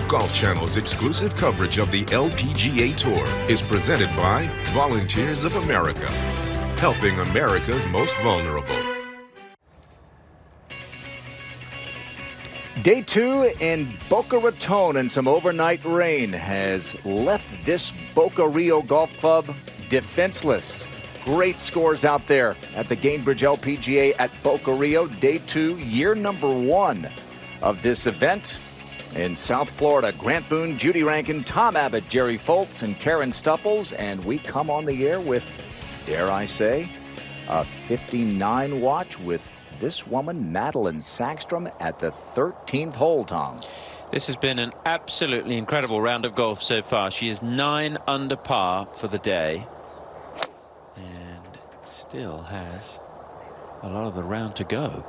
Golf Channel's exclusive coverage of the LPGA Tour is presented by Volunteers of America, helping America's most vulnerable. Day 2 in Boca Raton, and some overnight rain has left this Boca Rio Golf Club defenseless. Great scores out there at the Gainbridge LPGA at Boca Rio. Day 2, year number 1 of this event in South Florida. Grant Boone, Judy Rankin, Tom Abbott, Jerry Foltz, and Karen Stupples. And we come on the air with, dare I say, a 59 watch with this woman, Madeline Sackstrom, at the 13th hole, Tom. This has been an absolutely incredible round of golf so far. She is 9 under par for the day. And still has a lot of the round to go.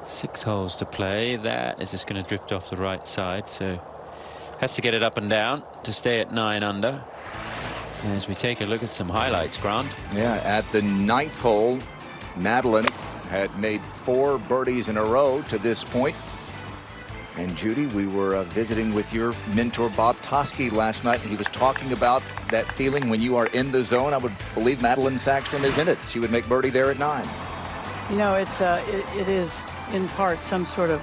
6 holes to play. That is just going to drift off the right side, so has to get it up and down to stay at 9 under. As we take a look at some highlights, Grant. Yeah, at the 9th hole, Madeline had made 4 birdies in a row to this point. And Judy, we were visiting with your mentor Bob Toski last night, and he was talking about that feeling when you are in the zone. I would believe Madeline Sackstrom is in it. She would make birdie there at 9. You know, it is in part some sort of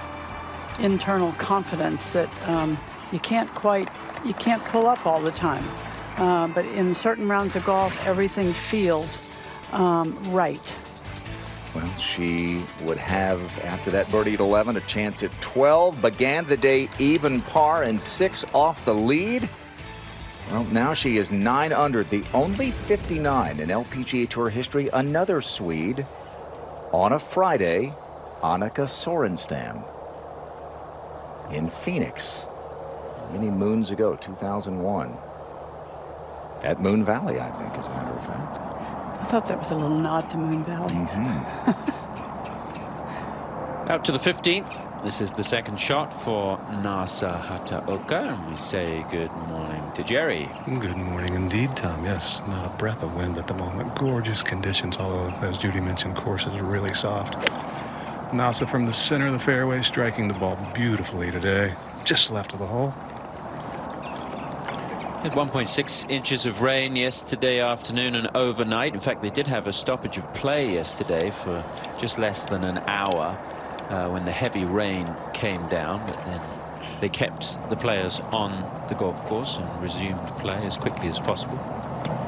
internal confidence that you can't pull up all the time. But in certain rounds of golf, everything feels right. Well, she would have, after that birdie at 11, a chance at 12. Began the day even par and 6 off the lead. Well, now she is 9 under, the only 59 in LPGA Tour history. Another Swede on a Friday, Annika Sorenstam in Phoenix many moons ago, 2001. At Moon Valley, I think, as a matter of fact. I thought that was a little nod to Moon Valley. Out to the 15th. This is the second shot for Nasa Hataoka, and we say good morning to Jerry. Good morning indeed, Tom. Yes, not a breath of wind at the moment. Gorgeous conditions, although, as Judy mentioned, courses are really soft. Nasa from the center of the fairway, striking the ball beautifully today. Just left of the hole. Had 1.6 inches of rain yesterday afternoon and overnight. In fact, they did have a stoppage of play yesterday for just less than an hour when the heavy rain came down. But then they kept the players on the golf course and resumed play as quickly as possible.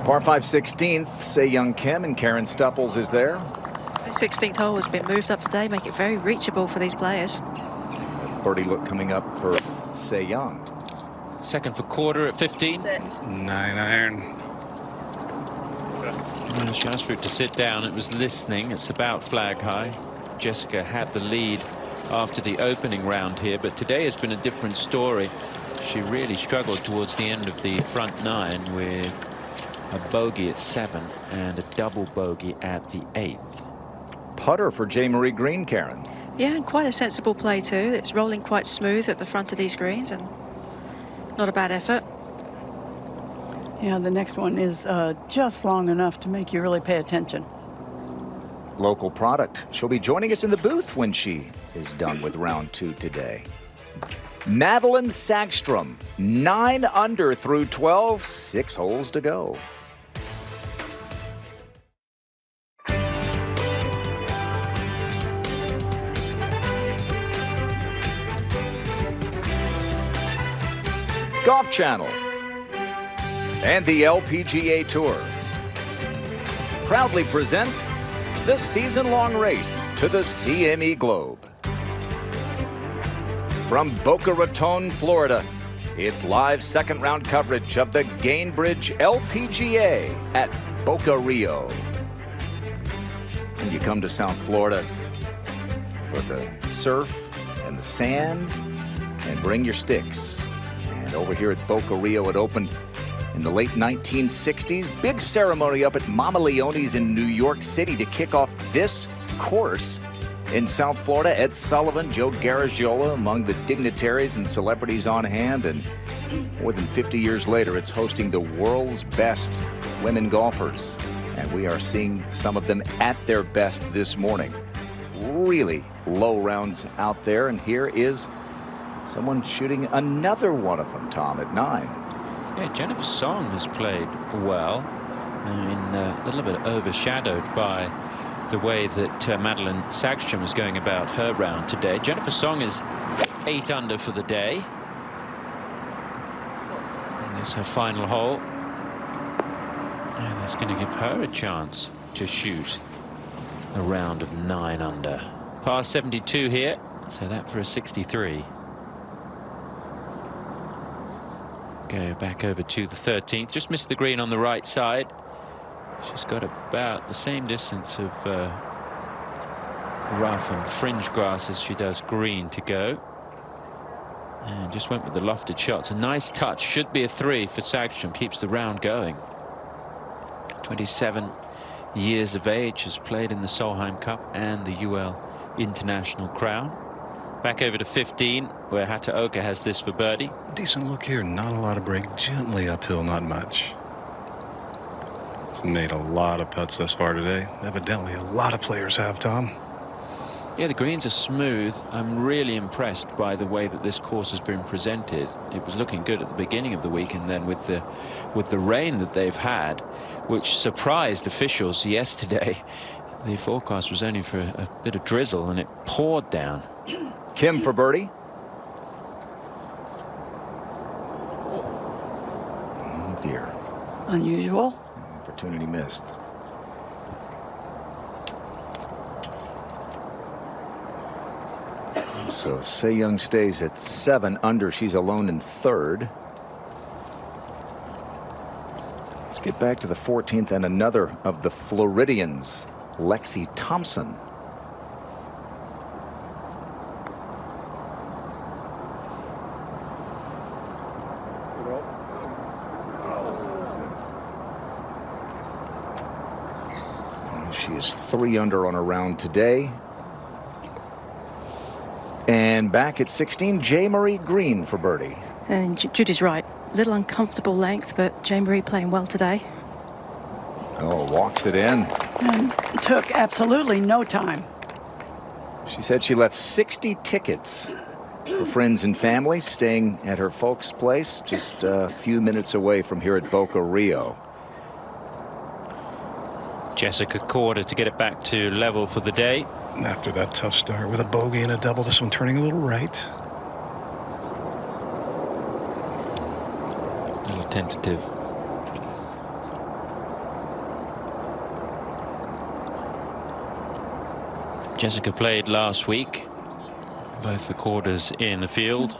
Par 5 16th, Se Young Kim and Karen Stupples is there. The 16th hole has been moved up today, make it very reachable for these players. Birdie look coming up for Se Young. Second for quarter at 15. 9 iron. Well, she asked for it to sit down. It was listening. It's about flag high. Jessica had the lead after the opening round here, but today has been a different story. She really struggled towards the end of the front 9 with a bogey at 7 and a double bogey at the 8th. Putter for J. Marie Green, Karen. Yeah, and quite a sensible play too. It's rolling quite smooth at the front of these greens, and not a bad effort. Yeah, the next one is just long enough to make you really pay attention. Local product. She'll be joining us in the booth when she is done with round 2 today. Madeline Sackstrom, 9 under through 12, 6 holes to go. Golf Channel and the LPGA Tour proudly present the season-long race to the CME Globe. From Boca Raton, Florida, it's live second-round coverage of the Gainbridge LPGA at Boca Rio. And you come to South Florida for the surf and the sand, and bring your sticks. And over here at Boca Rio, it opened in the late 1960s. Big ceremony up at Mama Leone's in New York City to kick off this course in South Florida. Ed Sullivan, Joe Garagiola among the dignitaries and celebrities on hand. And more than 50 years later, it's hosting the world's best women golfers. And we are seeing some of them at their best this morning. Really low rounds out there. And here is Someone shooting another one of them, Tom, at 9. Yeah, Jennifer Song has played well. I mean, a little bit overshadowed by the way that Madeline Sagstrom is going about her round today. Jennifer Song is 8 under for the day. And this is her final hole. And that's going to give her a chance to shoot a round of 9 under. Par 72 here, so that for a 63. Go back over to the 13th. Just missed the green on the right side. She's got about the same distance of rough and fringe grass as she does green to go. And just went with the lofted shots. A nice touch. Should be a 3 for Sagstrom. Keeps the round going. 27 years of age. Has played in the Solheim Cup and the UL International Crown. Back over to 15, where Hataoka has this for birdie. Decent look here. Not a lot of break. Gently uphill, not much. He's made a lot of putts thus far today. Evidently, a lot of players have, Tom. Yeah, the greens are smooth. I'm really impressed by the way that this course has been presented. It was looking good at the beginning of the week, and then with the rain that they've had, which surprised officials yesterday, the forecast was only for a bit of drizzle, and it poured down. Kim for birdie. Oh dear. Unusual. Opportunity missed. So Se Young stays at 7 under. She's alone in 3rd. Let's get back to the 14th and another of the Floridians, Lexi Thompson. She is 3 under on a round today. And back at 16, J. Marie Green for birdie. And Judy's right. Little uncomfortable length, but J. Marie playing well today. Oh, walks it in. And took absolutely no time. She said she left 60 tickets for friends and family, staying at her folks' place just a few minutes away from here at Boca Rio. Jessica Korda to get it back to level for the day. After that tough start with a bogey and a double, this one turning a little right. A little tentative. Jessica played last week. Both the quarters in the field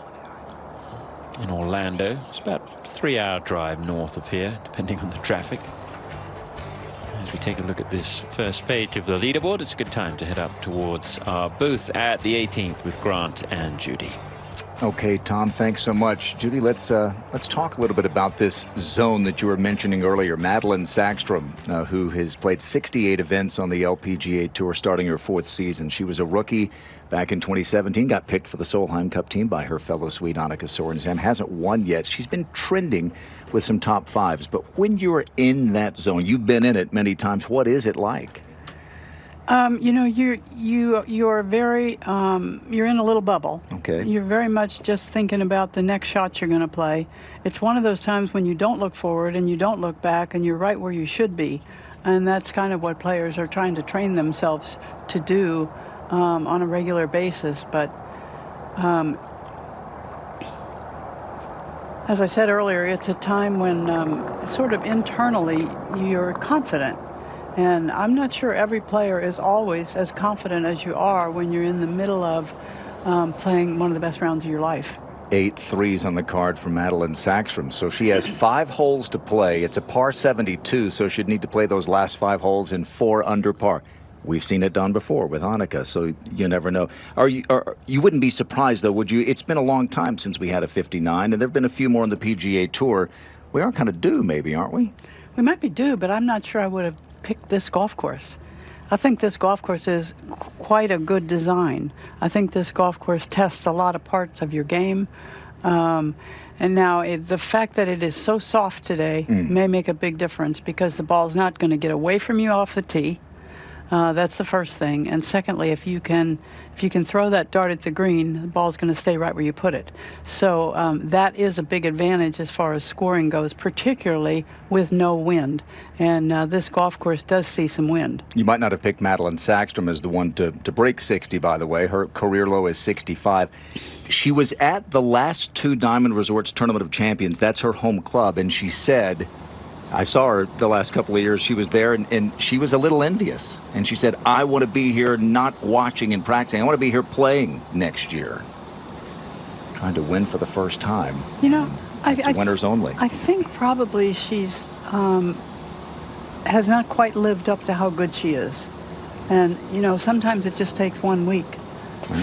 in Orlando. It's about a 3-hour drive north of here, depending on the traffic. As we take a look at this first page of the leaderboard, it's a good time to head up towards our booth at the 18th with Grant and Judy. Okay, Tom, thanks so much. Judy, let's talk a little bit about this zone that you were mentioning earlier. Madeline Sagstrom, who has played 68 events on the LPGA Tour starting her 4th season. She was a rookie back in 2017, got picked for the Solheim Cup team by her fellow Swede Annika Sorenstam. Hasn't won yet. She's been trending with some top 5s. But when you're in that zone, you've been in it many times, what is it like? You know, you're very you're in a little bubble. Okay. You're very much just thinking about the next shot you're going to play. It's one of those times when you don't look forward and you don't look back, and you're right where you should be, and that's kind of what players are trying to train themselves to do on a regular basis. But as I said earlier, it's a time when sort of internally you're confident. And I'm not sure every player is always as confident as you are when you're in the middle of playing one of the best rounds of your life. 8 threes on the card for Madeline Sagstrom. So she has 5 holes to play. It's a par 72, so she'd need to play those last 5 holes in 4 under par. We've seen it done before with Annika, so you never know. You wouldn't be surprised, though, would you? It's been a long time since we had a 59, and there have been a few more on the PGA Tour. We are kind of due, maybe, aren't we? We might be due, but I'm not sure I would have picked this golf course. I think this golf course is quite a good design. I think this golf course tests a lot of parts of your game. And now the fact that it is so soft today may make a big difference, because the ball's not going to get away from you off the tee. That's the first thing. And secondly, if you can throw that dart at the green, the ball's going to stay right where you put it. So that is a big advantage as far as scoring goes, particularly with no wind. And this golf course does see some wind. You might not have picked Madeline Sackstrom as the one to break 60, by the way. Her career low is 65. She was at the last 2 Diamond Resorts Tournament of Champions. That's her home club. And she said, I saw her the last couple of years. She was there, and she was a little envious. And she said, I want to be here not watching and practicing. I want to be here playing next year. Trying to win for the first time. You know, winners only. I think probably she's has not quite lived up to how good she is. And, you know, sometimes it just takes 1 week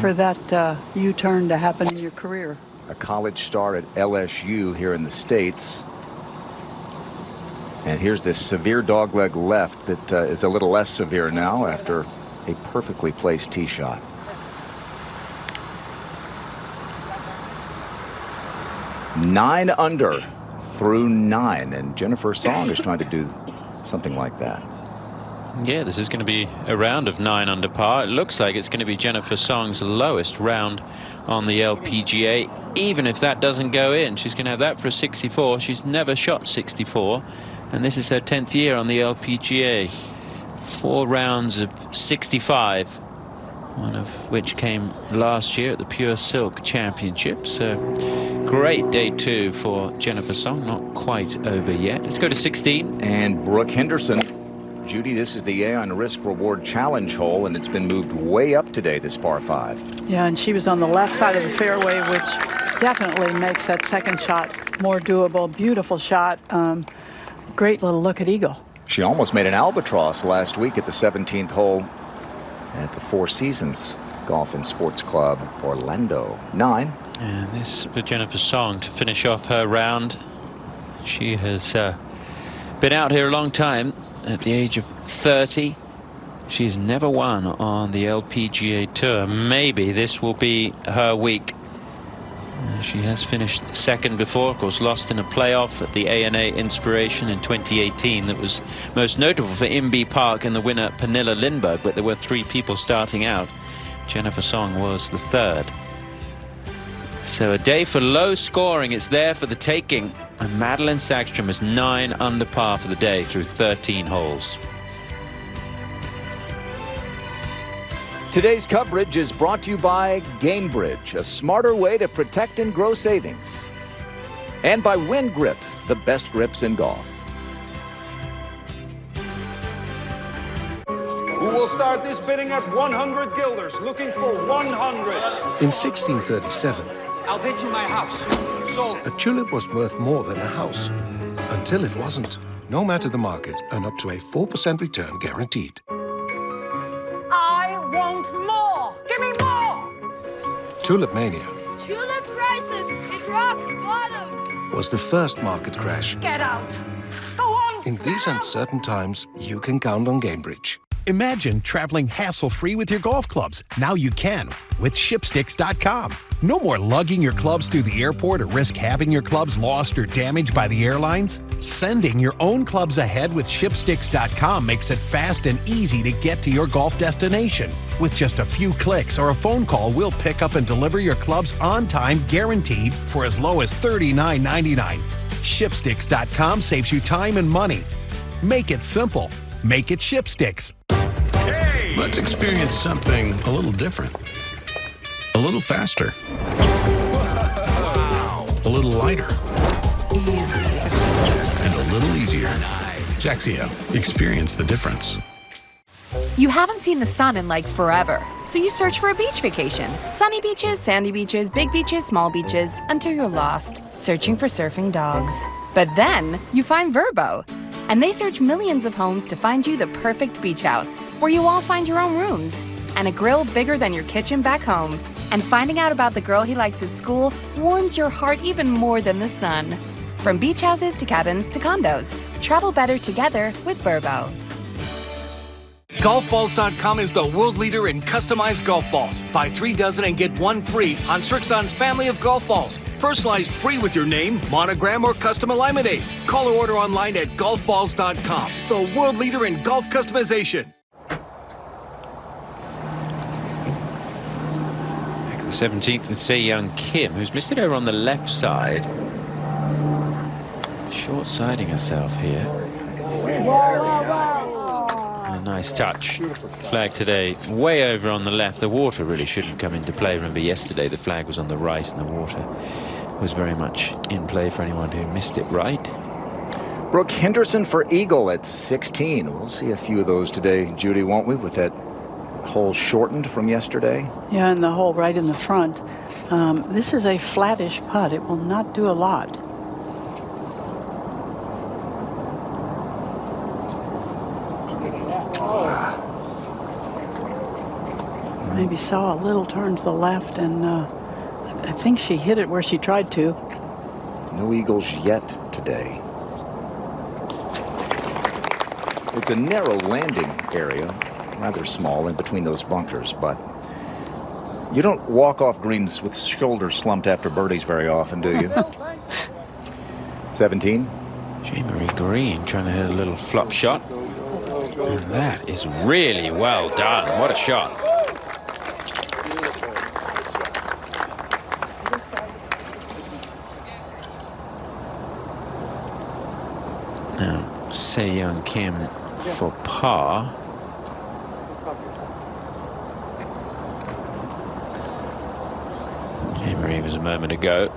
for that U-turn to happen in your career. A college star at LSU here in the States. And here's this severe dogleg left that is a little less severe now after a perfectly placed tee shot. Nine under through 9, and Jennifer Song is trying to do something like that. Yeah, this is going to be a round of 9 under par. It looks like it's going to be Jennifer Song's lowest round on the LPGA. Even if that doesn't go in, she's going to have that for a 64. She's never shot 64. And this is her 10th year on the LPGA. 4 rounds of 65, one of which came last year at the Pure Silk Championship. So great day 2 for Jennifer Song. Not quite over yet. Let's go to 16. And Brooke Henderson. Judy, this is the Aon Risk Reward Challenge hole, and it's been moved way up today, this par 5. Yeah, and she was on the left side of the fairway, which definitely makes that second shot more doable. Beautiful shot. Great little look at eagle. She almost made an albatross last week at the 17th hole at the Four Seasons Golf and Sports Club, Orlando. 9. And this for Jennifer Song to finish off her round. She has been out here a long time. At the age of 30, she's never won on the LPGA Tour. Maybe this will be her week. She has finished second before, of course, lost in a playoff at the ANA Inspiration in 2018. That was most notable for Imby Park and the winner Pernilla Lindberg, but there were 3 people starting out. Jennifer Song was the 3rd. So a day for low scoring. It's there for the taking. And Madeline Sackstrom is 9 under par for the day through 13 holes. Today's coverage is brought to you by Gainbridge, a smarter way to protect and grow savings. And by Wind Grips, the best grips in golf. Who will start this bidding at 100 guilders, looking for 100. In 1637, I'll bid you my house. Sold. a tulip was worth more than a house. Until it wasn't. No matter the market, and up to a 4% return guaranteed. I want more! Give me more! Tulip Mania Tulip prices hit rock bottom! was the first market crash. Get out! Go on! In these uncertain times, you can count on Gainbridge. Imagine traveling hassle-free with your golf clubs. Now you can with ShipSticks.com. No more lugging your clubs through the airport or risk having your clubs lost or damaged by the airlines. Sending your own clubs ahead with ShipSticks.com makes it fast and easy to get to your golf destination. With just a few clicks or a phone call, we'll pick up and deliver your clubs on time, guaranteed, for as low as $39.99. ShipSticks.com saves you time and money. Make it simple. Make it ShipSticks. Let's experience something a little different. A little faster. A little lighter. And a little easier. Jaxio. Experience the difference. You haven't seen the sun in like forever, so you search for a beach vacation. Sunny beaches, sandy beaches, big beaches, small beaches, until you're lost, searching for surfing dogs. But then you find Vrbo, and they search millions of homes to find you the perfect beach house, where you all find your own rooms, and a grill bigger than your kitchen back home. And finding out about the girl he likes at school warms your heart even more than the sun. From beach houses to cabins to condos, travel better together with Vrbo. Golfballs.com is the world leader in customized golf balls. Buy 3 dozen and get 1 free on Srixon's family of golf balls. Personalized free with your name, monogram, or custom alignment aid. Call or order online at golfballs.com. The world leader in golf customization. 17th with Se-Young Kim, who's missed it over on the left side. Short-siding herself here. A nice touch. Flag today way over on the left. The water really shouldn't come into play. Remember yesterday the flag was on the right and the water was very much in play for anyone who missed it right. Brooke Henderson for eagle at 16. We'll see a few of those today, Judy, won't we, with that hole shortened from yesterday? Yeah, and the hole right in the front. This is a flattish putt. It will not do a lot. Maybe saw a little turn to the left, and I think she hit it where she tried to. No eagles yet today. It's a narrow landing area, rather small in between those bunkers, but you don't walk off greens with shoulders slumped after birdies very often, do you? 17. Jean-Marie Green trying to hit a little flop shot. And that is really well done. What a shot. Now, Se-Young Kim for par. Jean-Marie was a moment ago.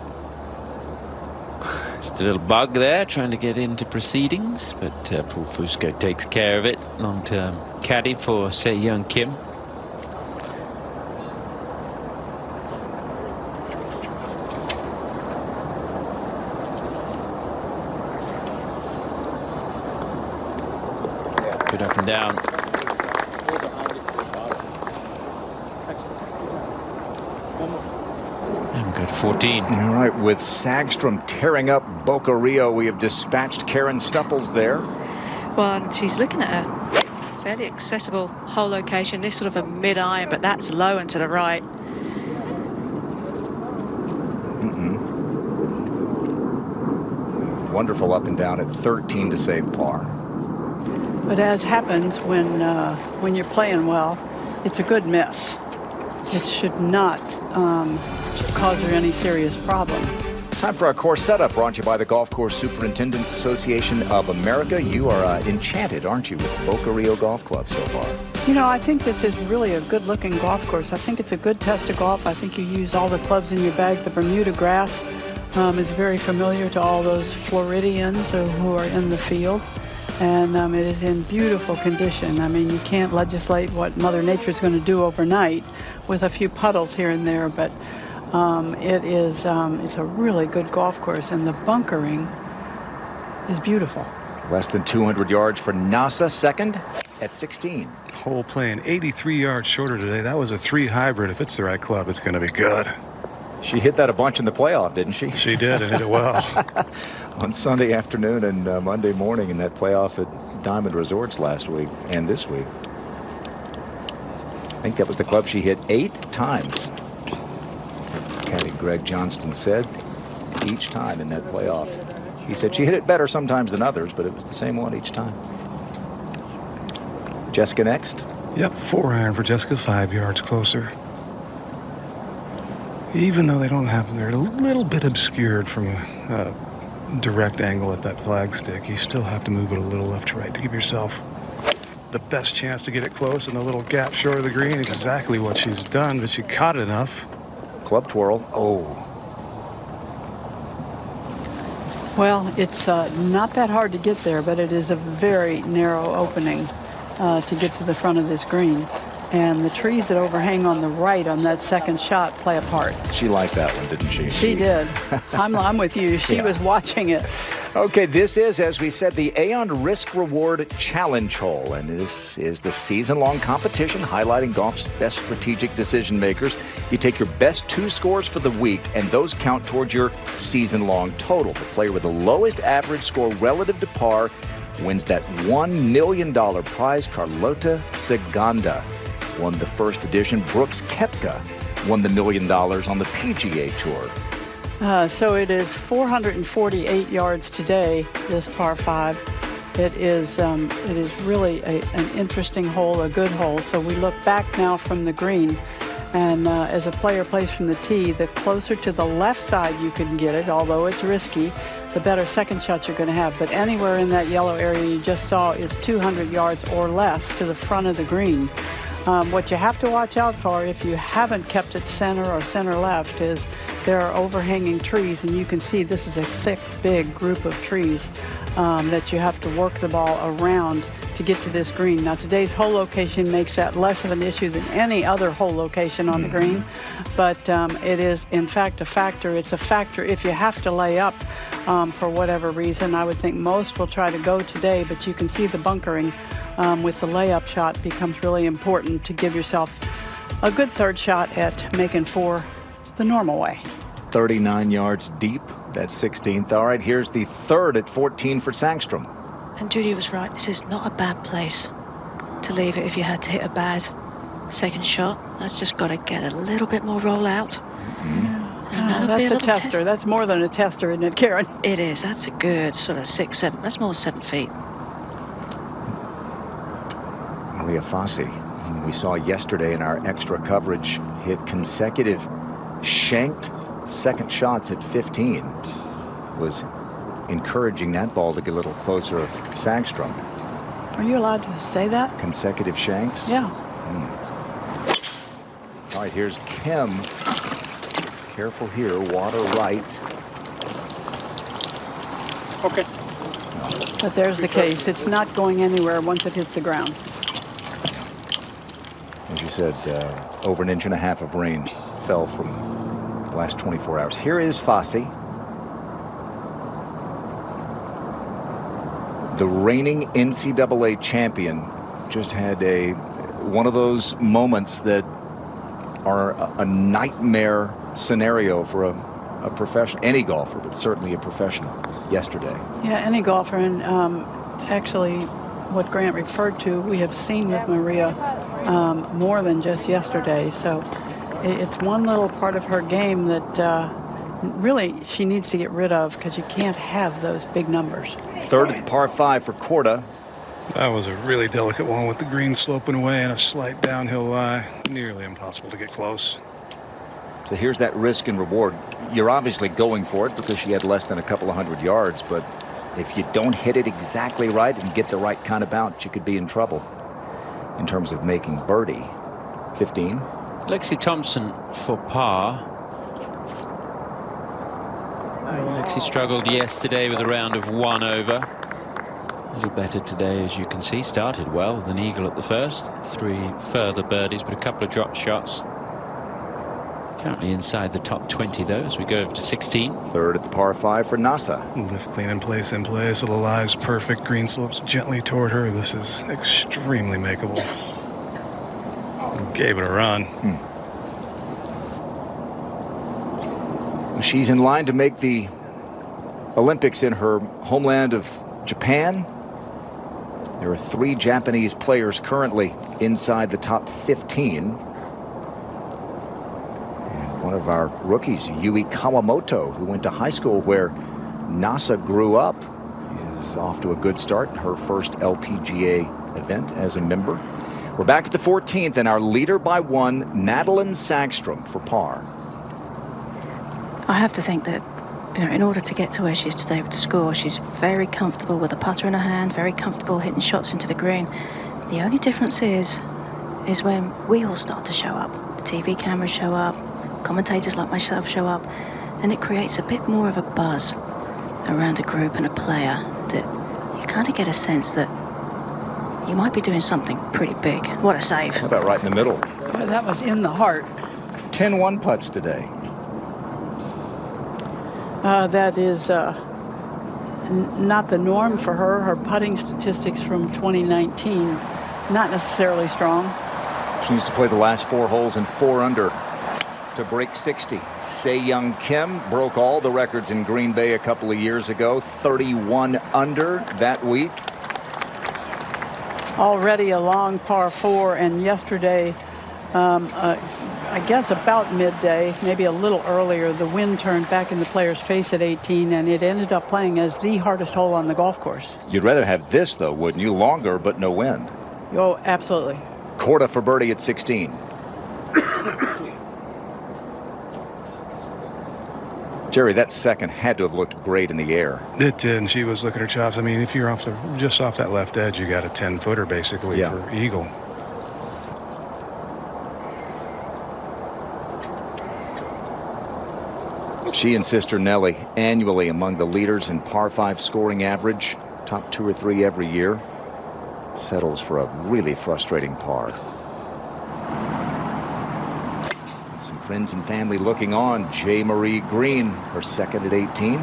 Just a little bug there, trying to get into proceedings, but Paul Fusco takes care of it. Long-term caddy for Se-Young Kim. Good up and down. And we've got 14. All right, with Sagstrom tearing up Boca Rio, we have dispatched Karen Stupples there. Well, and she's looking at a fairly accessible hole location. This sort of a mid-iron, but that's low and to the right. Wonderful up and down at 13 to save par. But as happens when you're playing well, it's a good miss. It should not cause her any serious problem. Time for our course setup, brought to you by the Golf Course Superintendents Association of America. You are enchanted, aren't you, with Boca Rio Golf Club so far? You know, I think this is really a good-looking golf course. I think it's a good test of golf. I think you use all the clubs in your bag. The Bermuda grass is very familiar to all those Floridians who are in the field. And it is in beautiful condition. I mean, you can't legislate what Mother Nature is going to do overnight with a few puddles here and there, but it's a really good golf course, and the bunkering is beautiful. Less than 200 yards for NASA, second at 16. Hole playing 83 yards shorter today. That was a 3 hybrid. If it's the right club, it's going to be good. She hit that a bunch in the playoff, didn't she? She did, and hit it well. On Sunday afternoon and Monday morning in that playoff at Diamond Resorts last week and this week. I think that was the club she hit 8 times. Caddy Greg Johnston said each time in that playoff. He said she hit it better sometimes than others, but it was the same one each time. Jessica next. Yep, 4-iron for Jessica, 5 yards closer. Even though they don't have, they're a little bit obscured from a direct angle at that flagstick, you still have to move it a little left to right to give yourself the best chance to get it close in the little gap short of the green. Exactly what she's done, but she caught it enough. Club twirl. Oh. Well, it's not that hard to get there, but it is a very narrow opening to get to the front of this green. And the trees that overhang on the right on that second shot play a part. She liked that one, didn't she? She did. I'm with you. She was watching it. Okay, this is, as we said, the Aon Risk Reward Challenge Hole. And this is the season-long competition highlighting golf's best strategic decision makers. You take your best 2 scores for the week, and those count towards your season-long total. The player with the lowest average score relative to par wins that $1 million prize. Carlota Segunda won the first edition. Brooks Koepka won the $1 million on the PGA Tour. So it is 448 yards today, this par 5. It is really an interesting hole, a good hole. So we look back now from the green. And as a player plays from the tee, the closer to the left side you can get it, although it's risky, the better second shots you're going to have. But anywhere in that yellow area you just saw is 200 yards or less to the front of the green. What you have to watch out for if you haven't kept it center or center left is there are overhanging trees, and you can see this is a thick, big group of trees that you have to work the ball around to get to this green. Now, today's hole location makes that less of an issue than any other hole location on the green, but it is, in fact, a factor. It's a factor if you have to lay up for whatever reason. I would think most will try to go today, but you can see the bunkering with the layup shot becomes really important to give yourself a good third shot at making four the normal way. 39 yards deep, that's 16th. All right, here's the third at 14 for Sangstrom. And Judy was right. This is not a bad place to leave it if you had to hit a bad second shot. That's just got to get a little bit more roll out. That's a tester. That's more than a tester, isn't it, Karen? It is. That's a good sort of 6, 7. That's more 7 feet. Maria Fassi, we saw yesterday in our extra coverage, hit consecutive shanked second shots at 15. Was encouraging that ball to get a little closer of Sangstrom. Are you allowed to say that? Consecutive shanks? Yeah. All right, here's Kim. Careful here, water right. Okay. But there's the case. It's not going anywhere once it hits the ground. As you said, over 1.5 inches of rain fell from the last 24 hours. Here is Fassi. The reigning NCAA champion just had one of those moments that are a nightmare scenario for a professional, any golfer, but certainly a professional yesterday. Yeah, any golfer. And actually, what Grant referred to, we have seen with Maria more than just yesterday. So it's one little part of her game that really she needs to get rid of, because you can't have those big numbers. Third at the par 5 for Korda. That was a really delicate one with the green sloping away and a slight downhill lie. Nearly impossible to get close. So here's that risk and reward. You're obviously going for it because she had less than a couple of 100 yards, but if you don't hit it exactly right and get the right kind of bounce, you could be in trouble in terms of making birdie. 15. Lexi Thompson for par. Lexi struggled yesterday with a round of 1 over. A little better today, as you can see. Started well with an eagle at the first. 3 further birdies, but a couple of drop shots. Currently inside the top 20, though, as we go over to 16. Third at the par 5 for Nasa. Lift clean in place, so the lie's perfect. Green slopes gently toward her. This is extremely makeable. Gave it a run. She's in line to make the Olympics in her homeland of Japan. There are 3 Japanese players currently inside the top 15. And one of our rookies, Yui Kawamoto, who went to high school where Nasa grew up, is off to a good start. Her first LPGA event as a member. We're back at the 14th, and our leader by 1, Madeline Sangstrom, for par. I have to think that, in order to get to where she is today with the score, she's very comfortable with a putter in her hand, very comfortable hitting shots into the green. The only difference is when we all start to show up. The TV cameras show up, commentators like myself show up, and it creates a bit more of a buzz around a group and a player that you kind of get a sense that you might be doing something pretty big. What a save. How about right in the middle? Well, that was in the heart. 10-1 putts today. That is not the norm for her. Her putting statistics from 2019, not necessarily strong. She needs to play the last 4 holes in 4 under to break 60. Se-Young Kim broke all the records in Green Bay a couple of years ago. 31 under that week. Already a long par 4, and yesterday, I guess about midday, maybe a little earlier, the wind turned back in the player's face at 18, and it ended up playing as the hardest hole on the golf course. You'd rather have this, though, wouldn't you? Longer, but no wind. Oh, absolutely. Korda for birdie at 16. Jerry, that second had to have looked great in the air. It did, and she was looking at her chops. I mean, if you're just off that left edge, you got a 10-footer basically for eagle. She and sister Nellie annually among the leaders in par 5 scoring average, top 2 or 3 every year. Settles for a really frustrating par. Some friends and family looking on. J. Marie Green, her second at 18.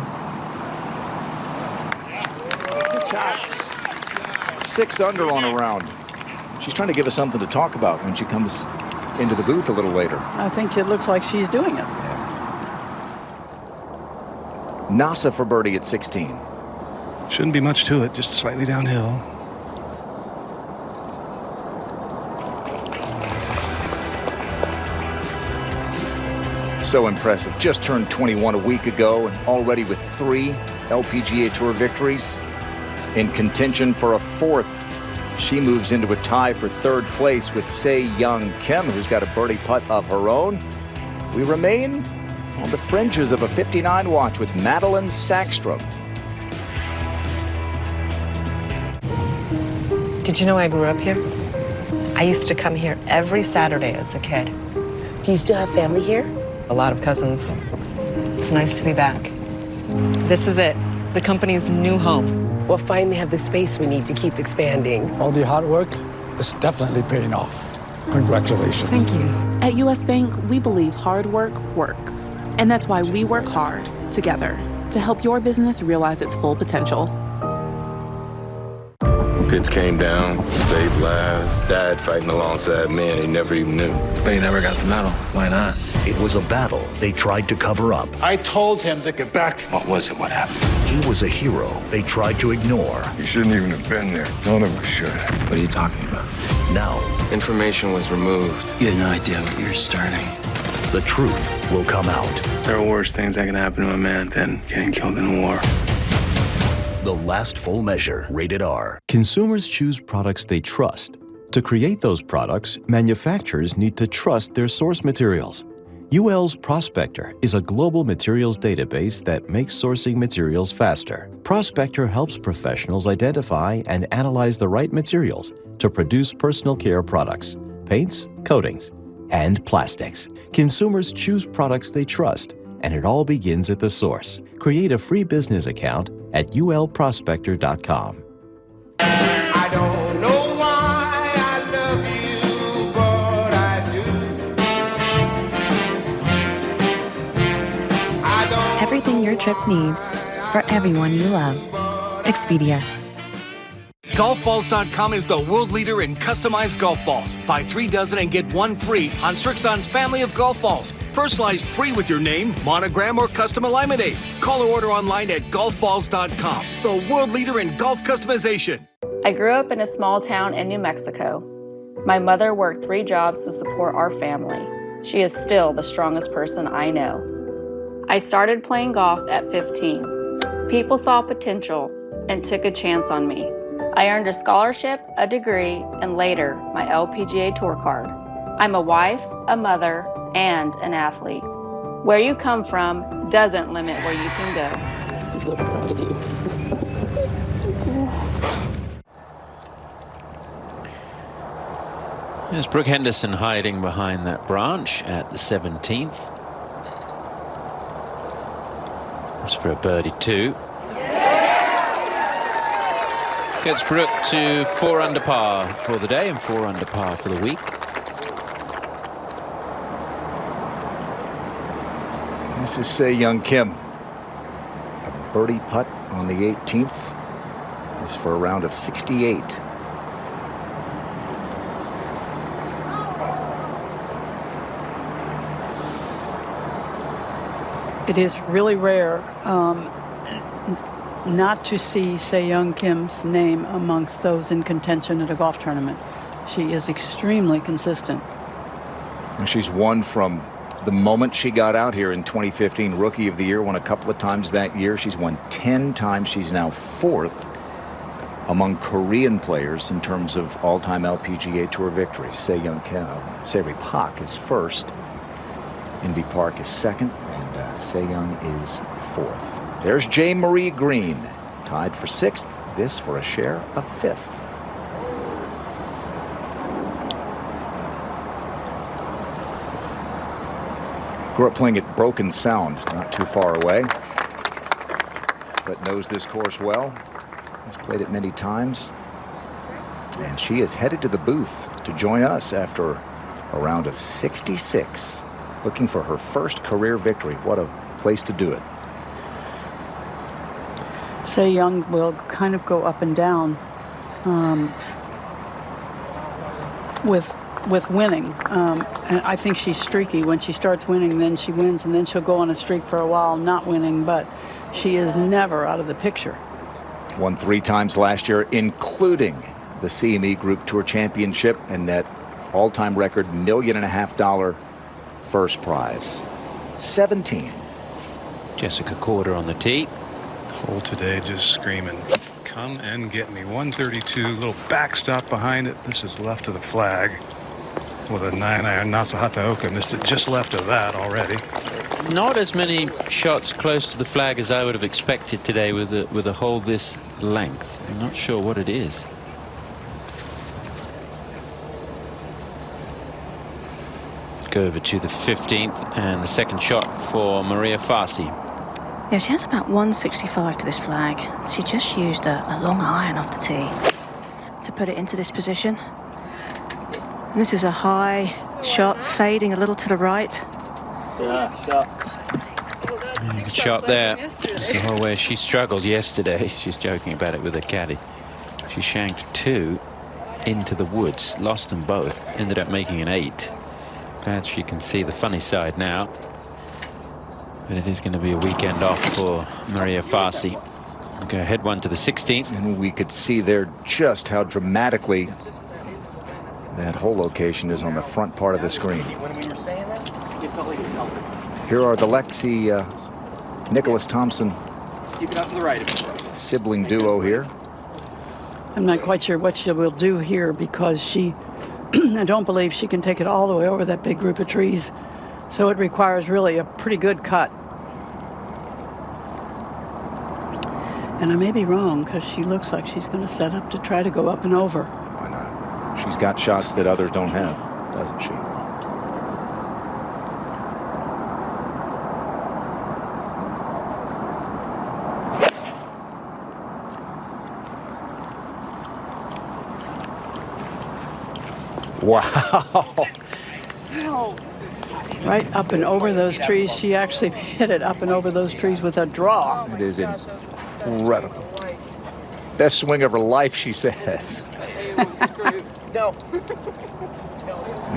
Good shot. 6 under on a round. She's trying to give us something to talk about when she comes into the booth a little later. I think it looks like she's doing it. Nasa for birdie at 16. Shouldn't be much to it, just slightly downhill. So impressive. Just turned 21 a week ago and already with 3 LPGA Tour victories. In contention for a 4th. She moves into a tie for 3rd place with Se Young Kim, who's got a birdie putt of her own. We remain on the fringes of a 59 watch with Madeline Sackstrom. Did you know I grew up here? I used to come here every Saturday as a kid. Do you still have family here? A lot of cousins. It's nice to be back. This is it, the company's new home. We'll finally have the space we need to keep expanding. All the hard work is definitely paying off. Congratulations. Thank you. At U.S. Bank, we believe hard work works. And that's why we work hard together to help your business realize its full potential. Kids came down, saved lives, died fighting alongside men he never even knew. But he never got the medal. Why not? It was a battle they tried to cover up. I told him to get back. What was it? What happened? He was a hero they tried to ignore. You shouldn't even have been there. None of us should. What are you talking about? Now, information was removed. You had no idea what you were starting. The truth will come out. There are worse things that can happen to a man than getting killed in war. The Last Full Measure, rated R. Consumers choose products they trust. To create those products, manufacturers need to trust their source materials. UL's Prospector is a global materials database that makes sourcing materials faster. Prospector helps professionals identify and analyze the right materials to produce personal care products, paints, coatings, and plastics. Consumers choose products they trust, and it all begins at the source. Create a free business account at ulprospector.com. I don't know why I love you, but I do. Everything your trip needs for everyone you love. Expedia. Golfballs.com is the world leader in customized golf balls. Buy 3 dozen and get 1 free on Srixon's family of golf balls. Personalized free with your name, monogram, or custom alignment aid. Call or order online at golfballs.com. The world leader in golf customization. I grew up in a small town in New Mexico. My mother worked 3 jobs to support our family. She is still the strongest person I know. I started playing golf at 15. People saw potential and took a chance on me. I earned a scholarship, a degree, and later, my LPGA Tour card. I'm a wife, a mother, and an athlete. Where you come from doesn't limit where you can go. I'm so proud of you. There's Brooke Henderson hiding behind that branch at the 17th. That's for a birdie 2. Gets Brooke to 4 under par for the day and 4 under par for the week. This is Se Young Kim. A birdie putt on the 18th. This for a round of 68. It is really rare not to see Se Young Kim's name amongst those in contention at a golf tournament. She is extremely consistent. And she's won from the moment she got out here in 2015. Rookie of the Year, won a couple of times that year. She's won 10 times. She's now 4th among Korean players in terms of all-time LPGA Tour victories. Se-Ri Pak is first. Inbee Park is second, and Se-Young is fourth. There's Jane Marie Green, tied for sixth. This for a share of fifth. Grew up playing at Broken Sound, not too far away, but knows this course well. Has played it many times, and she is headed to the booth to join us after a round of 66, looking for her first career victory. What a place to do it. Se-Young will kind of go up and down with winning. And I think she's streaky. When she starts winning, then she wins, and then she'll go on a streak for a while not winning, but she is never out of the picture. Won 3 times last year, including the CME Group Tour Championship and that all-time record $1.5 million first prize. 17. Jessica Corder on the tee. Hole today just screaming, come and get me. 132, little backstop behind it. This is left of the flag with a 9-iron. Nasa Hataoka missed it just left of that already. Not as many shots close to the flag as I would have expected today with a hole this length. I'm not sure what it is. Go over to the 15th, and the second shot for Maria Farsi. Yeah, she has about 165 to this flag. She just used a long iron off the tee to put it into this position. And this is a high shot, fading a little to the right. Yeah, good shot there. That's the whole way she struggled yesterday. She's joking about it with her caddy. She shanked 2 into the woods, lost them both, ended up making an 8. Glad she can see the funny side now. But it is going to be a weekend off for Maria Farsi. Go head one to the 16th. And we could see there just how dramatically that hole location is on the front part of the screen. Here are the Lexi Nicholas Thompson sibling duo here. I'm not quite sure what she will do here because she, I don't believe she can take it all the way over that big group of trees. So it requires really a pretty good cut. And I may be wrong because she looks like she's going to set up to try to go up and over. Why not? She's got shots that others don't have, doesn't she? Wow. Right up and over those trees. She actually hit it up and over those trees with a draw. It is incredible. Best swing of her life, she says.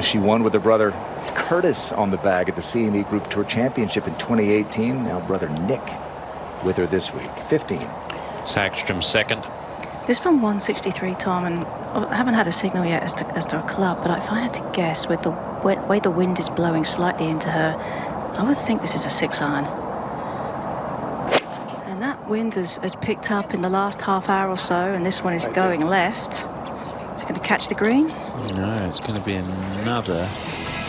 She won with her brother Curtis on the bag at the CME Group Tour Championship in 2018. Now brother Nick with her this week. 15. Sagström second. This from 163, Tom, and I haven't had a signal yet as to a club, but if I had to guess, with the way the wind is blowing slightly into her, I would think this is a 6-iron. And that wind has picked up in the last half hour or so, and this one is going left. Is it going to catch the green? No, it's going to be another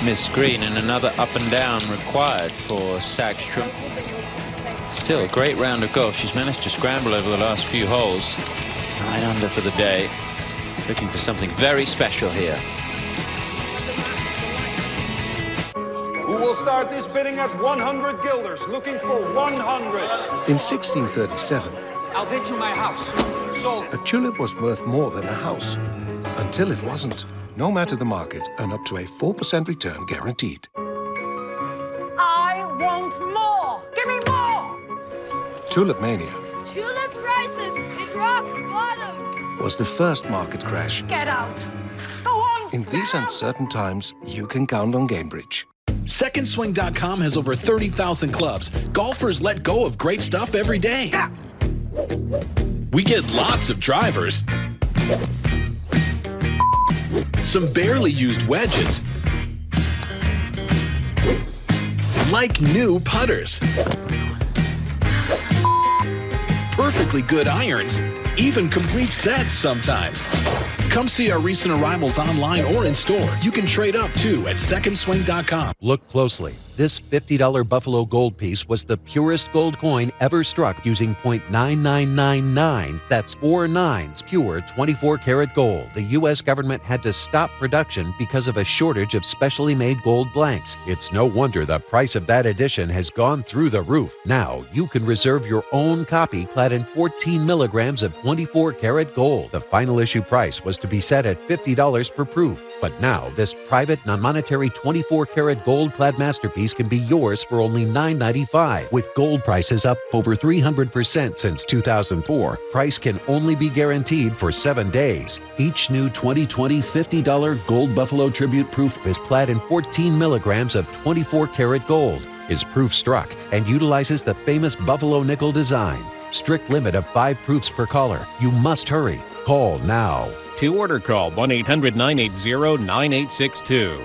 missed green and another up and down required for Sagström. Still a great round of golf. She's managed to scramble over the last few holes. 9 under for the day. Looking for something very special here. Who will start this bidding at 100 guilders? Looking for 100. In 1637, I'll bid you my house. Sold. a tulip was worth more than a house. Until it wasn't. No matter the market, and up to a 4% return guaranteed. I want more. Give me more. Tulip Mania Tulip prices hit rock bottom. was the first market crash. Get out. Go on. In these uncertain times, you can count on Gainbridge. SecondSwing.com has over 30,000 clubs. Golfers let go of great stuff every day. We get lots of drivers, some barely used wedges, like new putters, perfectly good irons, even complete sets sometimes. Come see our recent arrivals online or in store. You can trade up too at secondswing.com. Look closely. This $50 Buffalo gold piece was the purest gold coin ever struck using .9999. That's 4 nines, pure 24-karat gold. The U.S. government had to stop production because of a shortage of specially made gold blanks. It's no wonder the price of that edition has gone through the roof. Now you can reserve your own copy clad in 14 milligrams of 24-karat gold. The final issue price was to be set at $50 per proof. But now this private, non-monetary 24-karat gold-clad masterpiece can be yours for only $9.95. With gold prices up over 300% since 2004, price can only be guaranteed for 7 days. Each new 2020 $50 Gold Buffalo Tribute proof is clad in 14 milligrams of 24-karat gold, is proof struck, and utilizes the famous Buffalo nickel design. Strict limit of 5 proofs per color. You must hurry. Call now. To order, call 1-800-980-9862.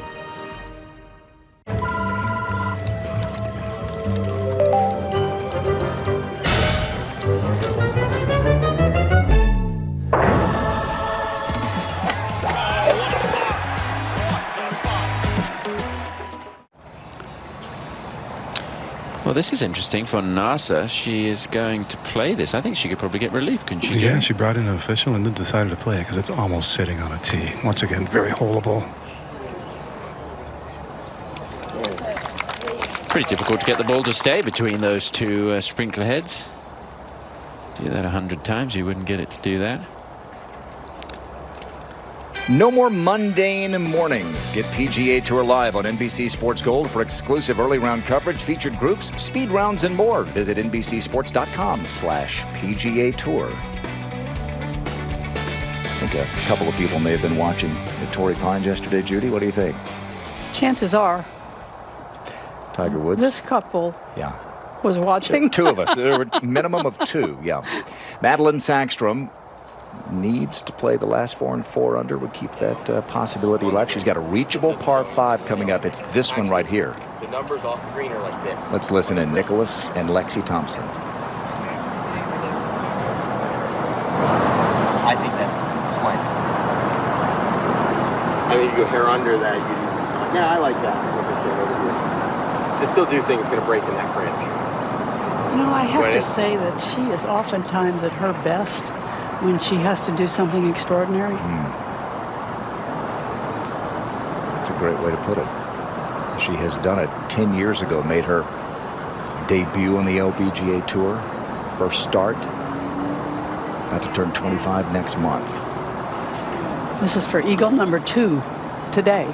Well, this is interesting for Nasa. She is going to play this. I think she could probably get relief, couldn't she? Yeah, she brought in an official and then decided to play it because it's almost sitting on a tee. Once again, very holeable. Pretty difficult to get the ball to stay between those two sprinkler heads. Do that 100 times, you wouldn't get it to do that. No more mundane mornings. Get PGA Tour live on NBC Sports Gold for exclusive early round coverage, featured groups, speed rounds, and more. Visit NBCSports.com/PGA Tour. I think a couple of people may have been watching the Torrey Pines yesterday. Judy, what do you think? Chances are Tiger Woods. this couple Yeah. was watching. Two of us. There were a minimum of two, yeah. Madeline Sackstrom needs to play the last 4 and 4 under, would keep that possibility alive. She's got a reachable par 5 coming up. It's this one right here. The numbers off the green are like this. Let's listen in. Nicholas and Lexi Thompson. I think that's fine. I think you go hair under that. Yeah, I like that. To still do things, going to break in that fringe. You know, I have to say that she is oftentimes at her best when she has to do something extraordinary. That's a great way to put it. She has done it 10 years ago, made her debut on the LPGA Tour, first start, about to turn 25 next month. This is for eagle number 2 today.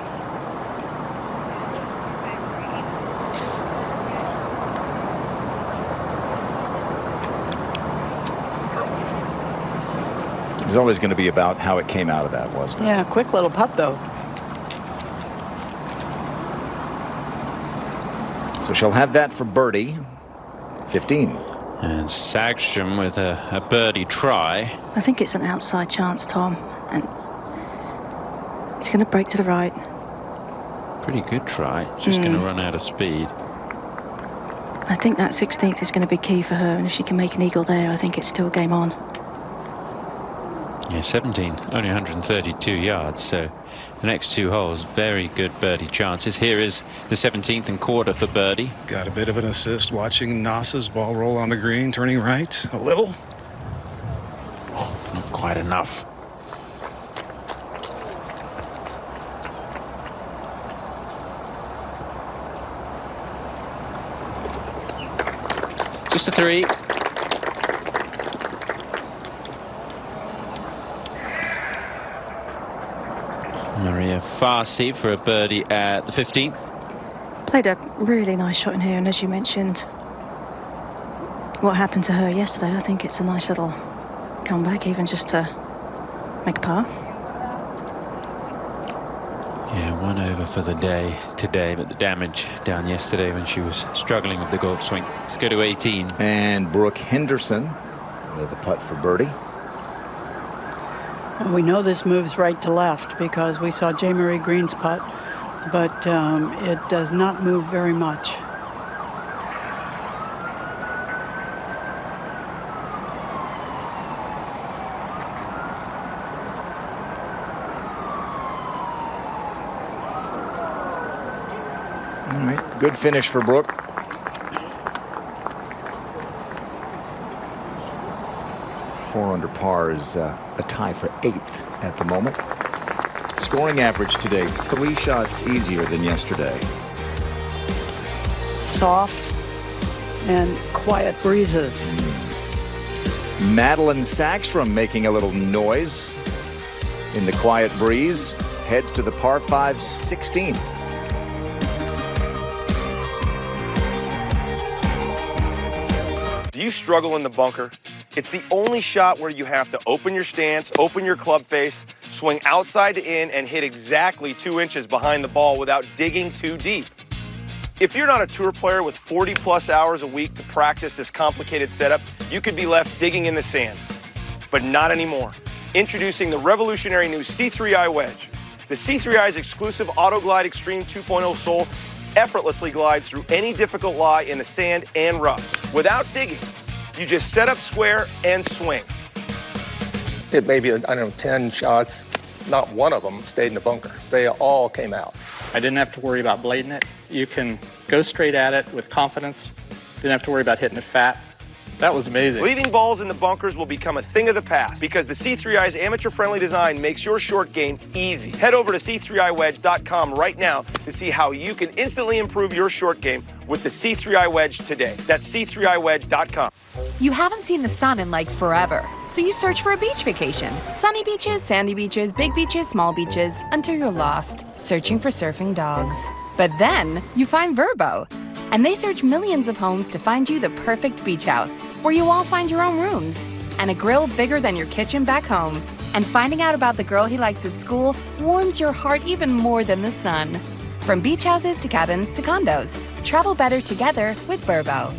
It was always going to be about how it came out of that, wasn't it? Yeah, quick little putt, though. So she'll have that for birdie. 15. And Sagstrom with a birdie try. I think it's an outside chance, Tom, and it's going to break to the right. Pretty good try. She's going to run out of speed. I think that 16th is going to be key for her, and if she can make an eagle there, I think it's still game on. Yeah, 17, only 132 yards, so the next 2 holes, very good birdie chances. Here is the 17th and quarter for birdie. Got a bit of an assist watching Nasa's ball roll on the green, turning right a little. Not quite enough. Just a 3. Maria Farsi for a birdie at the 15th. Played a really nice shot in here, and as you mentioned, what happened to her yesterday, I think it's a nice little comeback, even just to make a par. Yeah, 1 over for the day today, but the damage down yesterday when she was struggling with the golf swing. Let's go to 18. And Brooke Henderson with the putt for birdie. Well, we know this moves right to left because we saw J. Marie Green's putt, but it does not move very much. All right, good finish for Brooke. Four under par is a tie for 8th at the moment. Scoring average today, 3 shots easier than yesterday. Soft and quiet breezes. Madeline Sackstrom making a little noise in the quiet breeze. Heads to the par 5 16th. Do you struggle in the bunker? It's the only shot where you have to open your stance, open your club face, swing outside to in, and hit exactly 2 inches behind the ball without digging too deep. If you're not a tour player with 40-plus hours a week to practice this complicated setup, you could be left digging in the sand. But not anymore. Introducing the revolutionary new C3i Wedge. The C3i's exclusive AutoGlide Extreme 2.0 sole effortlessly glides through any difficult lie in the sand and rough. Without digging, you just set up square and swing. It may be, 10 shots. Not one of them stayed in the bunker. They all came out. I didn't have to worry about blading it. You can go straight at it with confidence. Didn't have to worry about hitting it fat. That was amazing. Leaving balls in the bunkers will become a thing of the past because the C3i's amateur-friendly design makes your short game easy. Head over to c3iwedge.com right now to see how you can instantly improve your short game with the C3i Wedge today. That's c3iwedge.com. You haven't seen the sun in like forever, so you search for a beach vacation. Sunny beaches, sandy beaches, big beaches, small beaches, until you're lost, searching for surfing dogs. But then you find Vrbo, and they search millions of homes to find you the perfect beach house, where you all find your own rooms, and a grill bigger than your kitchen back home. And finding out about the girl he likes at school warms your heart even more than the sun. From beach houses to cabins to condos, travel better together with Vrbo.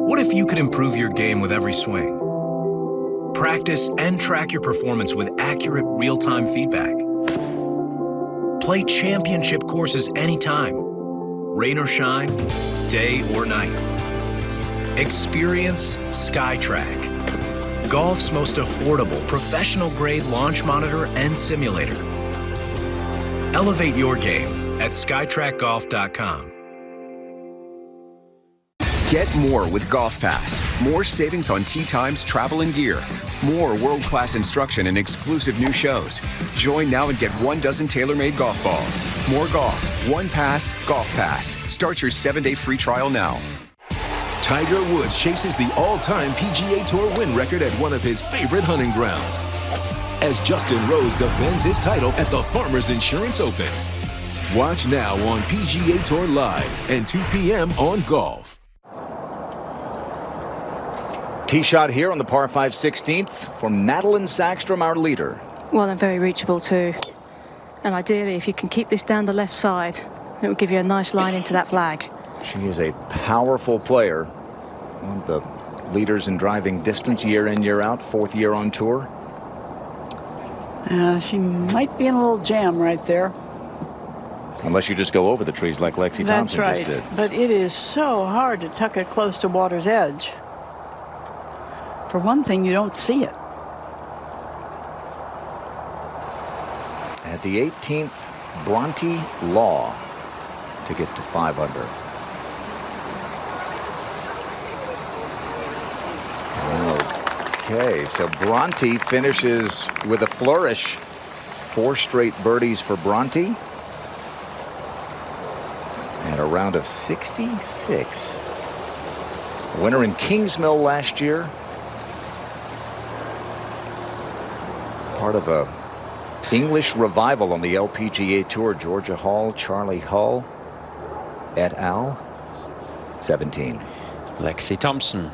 What if you could improve your game with every swing? Practice and track your performance with accurate, real-time feedback. Play championship courses anytime, rain or shine, day or night. Experience SkyTrack, golf's most affordable professional-grade launch monitor and simulator. Elevate your game at SkyTrackGolf.com. Get more with Golf Pass. More savings on tee times, travel, and gear. More world-class instruction and exclusive new shows. Join now and get 1 dozen tailor-made golf balls. More golf. One pass, Golf Pass. Start your 7-day free trial now. Tiger Woods chases the all-time PGA Tour win record at one of his favorite hunting grounds as Justin Rose defends his title at the Farmers Insurance Open. Watch now on PGA Tour Live and 2 p.m. on Golf. Tee shot here on the par 5 16th for Madeline Sackstrom, our leader. Well, and very reachable too. And ideally, if you can keep this down the left side, it will give you a nice line into that flag. She is a powerful player. One of the leaders in driving distance year in, year out, 4th year on tour. She might be in a little jam right there. Unless you just go over the trees like Lexi That's Thompson right. just did. But it is so hard to tuck it close to water's edge. For one thing, you don't see it. At the 18th, Bronte Law to get to 5 under. Okay, so Bronte finishes with a flourish. 4 straight birdies for Bronte. And a round of 66. Winner in Kingsmill last year. Part of a English revival on the LPGA Tour. Georgia Hall, Charlie Hull, et al. 17. Lexi Thompson.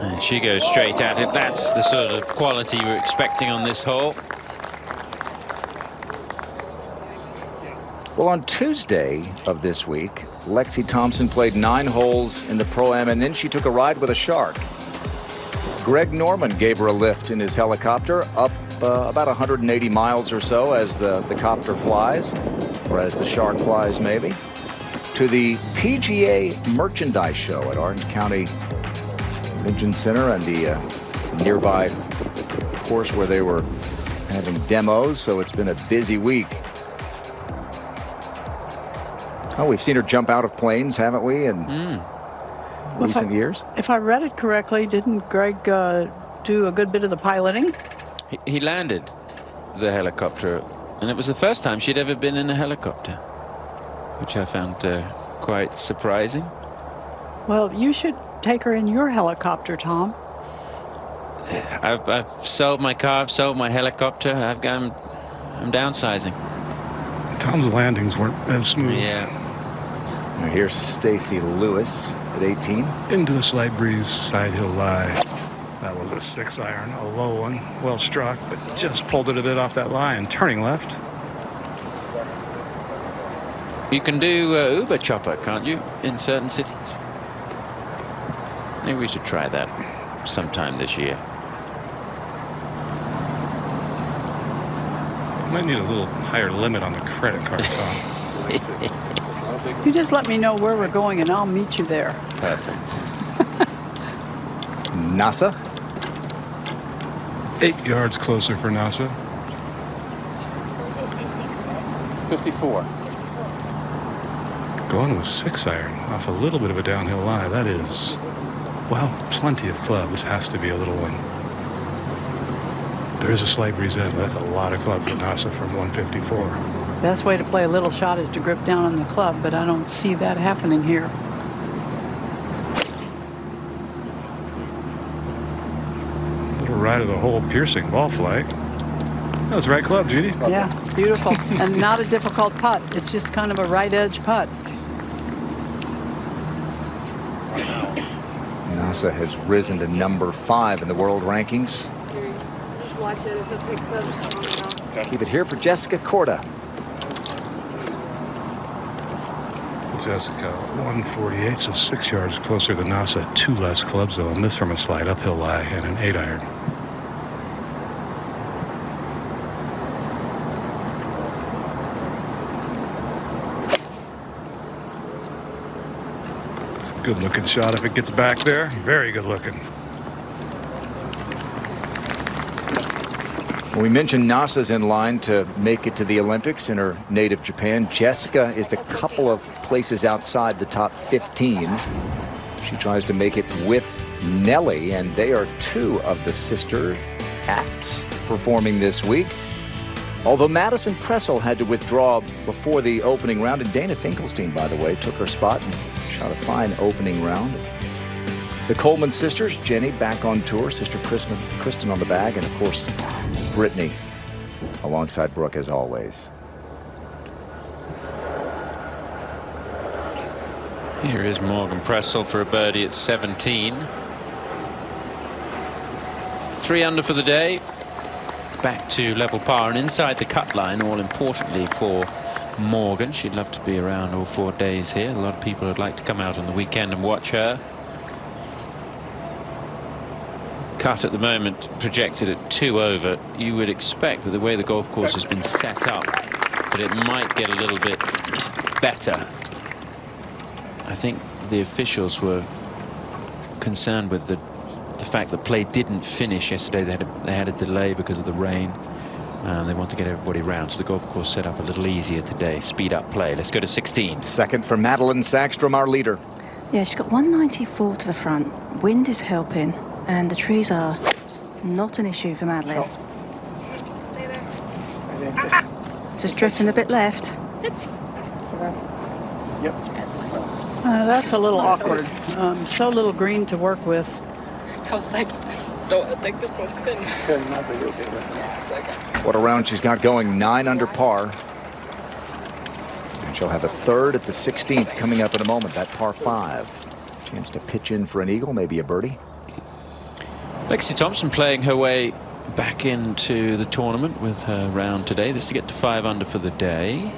And she goes straight at it. That's the sort of quality we're expecting on this hole. Well, on Tuesday of this week, Lexi Thompson played 9 holes in the Pro-Am, and then she took a ride with a shark. Greg Norman gave her a lift in his helicopter up about 180 miles or so as the copter flies, or as the shark flies maybe, to the PGA Merchandise Show at Orange County Convention Center and the nearby course, where they were having demos, so it's been a busy week. Oh, we've seen her jump out of planes, haven't we, in recent years? If I read it correctly, didn't Greg do a good bit of the piloting? He landed the helicopter, and it was the first time she'd ever been in a helicopter, which I found quite surprising. Well, you should take her in your helicopter, Tom. I've sold my car, I've sold my helicopter. I'm downsizing. Tom's landings weren't as smooth. Yeah. Now here's Stacy Lewis at 18. Into a slight breeze, side hill lie. That was a 6-iron, a low one, well struck, but just pulled it a bit off that line. Turning left. You can do Uber chopper, can't you, in certain cities? Maybe we should try that sometime this year. Might need a little higher limit on the credit card, Tom. You just let me know where we're going and I'll meet you there. Perfect. NASA. 8 yards closer for NASA. 54. Going with 6-iron off a little bit of a downhill lie. That is, well, plenty of club. This has to be a little one. There is a slight breeze in. That's a lot of club for NASA from 154. Best way to play a little shot is to grip down on the club, but I don't see that happening here. Little right of the hole piercing ball flight. That's right club, Judy. Yeah, beautiful. And not a difficult putt. It's just kind of a right edge putt. NASA has risen to number 5 in the world rankings. Just watch it if it picks up. Keep it here for Jessica Korda. Jessica, 148, so 6 yards closer than NASA. 2 less clubs, though, and this from a slide uphill lie and an 8-iron. It's a good-looking shot if it gets back there. Very good-looking. We mentioned NASA's in line to make it to the Olympics in her native Japan. Jessica is a couple of places outside the top 15. She tries to make it with Nellie, and they are 2 of the sister acts performing this week. Although Madison Pressel had to withdraw before the opening round, and Dana Finkelstein, by the way, took her spot and shot a fine opening round. The Coleman sisters, Jenny back on tour, sister Kristen on the bag, and of course, Brittany alongside Brooke as always. Here is Morgan Pressel for a birdie at 17. 3 under for the day. Back to level par and inside the cut line, all importantly for Morgan. She'd love to be around all 4 days here. A lot of people would like to come out on the weekend and watch her. Cut at the moment projected at 2 over. You would expect, with the way the golf course has been set up, that it might get a little bit better. I think the officials were concerned with the fact that play didn't finish yesterday. They had a delay because of the rain. They want to get everybody round, so the golf course set up a little easier today. Speed up play. Let's go to 16. Second for Madeline Sackstrom, our leader. Yeah, she's got 194 to the front. Wind is helping, and the trees are not an issue for Madeline. Stay there. Just drifting a bit left. Yep. That's a little awkward. So little green to work with. I was like, no, I think this one's good. What a round she's got going, 9 under par. And she'll have a third at the 16th coming up in a moment, that par 5. Chance to pitch in for an eagle, maybe a birdie. Lexi Thompson playing her way back into the tournament with her round today. This to get to 5 under for the day.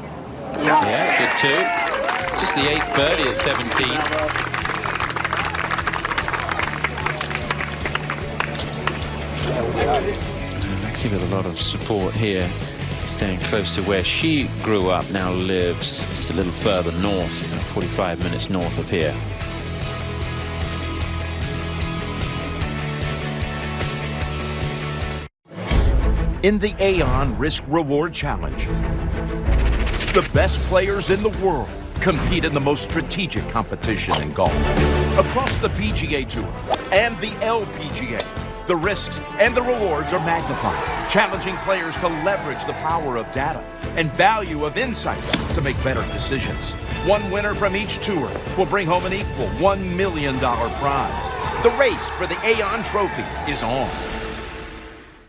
Yeah, good too. Just the 8th birdie at 17. Lexi with a lot of support here, staying close to where she grew up, now lives just a little further north, 45 minutes north of here. in the Aon Risk Reward Challenge. The best players in the world compete in the most strategic competition in golf. Across the PGA Tour and the LPGA, the risks and the rewards are magnified, challenging players to leverage the power of data and value of insights to make better decisions. One winner from each tour will bring home an equal $1 million prize. The race for the Aon Trophy is on.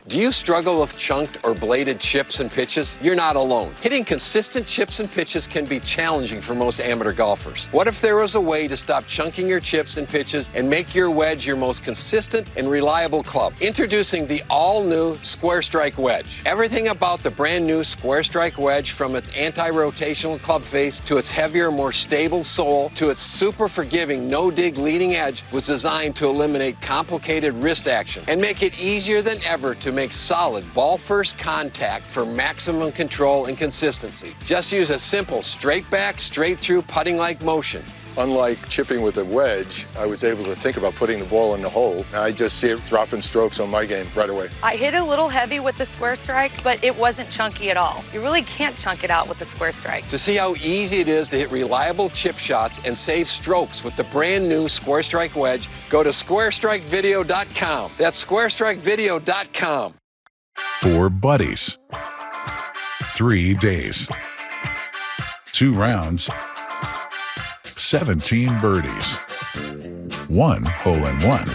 Do you struggle with chunked or bladed chips and pitches? You're not alone. Hitting consistent chips and pitches can be challenging for most amateur golfers. What if there was a way to stop chunking your chips and pitches and make your wedge your most consistent and reliable club? Introducing the all-new Square Strike Wedge. Everything about the brand new Square Strike Wedge, from its anti-rotational club face to its heavier, more stable sole to its super forgiving no-dig leading edge, was designed to eliminate complicated wrist action and make it easier than ever to make solid ball-first contact for maximum control and consistency. Just use a simple straight back, straight through putting-like motion. Unlike chipping with a wedge, I was able to think about putting the ball in the hole. I just see it dropping strokes on my game right away. I hit a little heavy with the Square Strike, but it wasn't chunky at all. You really can't chunk it out with the Square Strike. To see how easy it is to hit reliable chip shots and save strokes with the brand new Square Strike Wedge, go to squarestrikevideo.com. That's squarestrikevideo.com. 4 buddies, 3 days, 2 rounds, 17 birdies, 1 hole-in-one.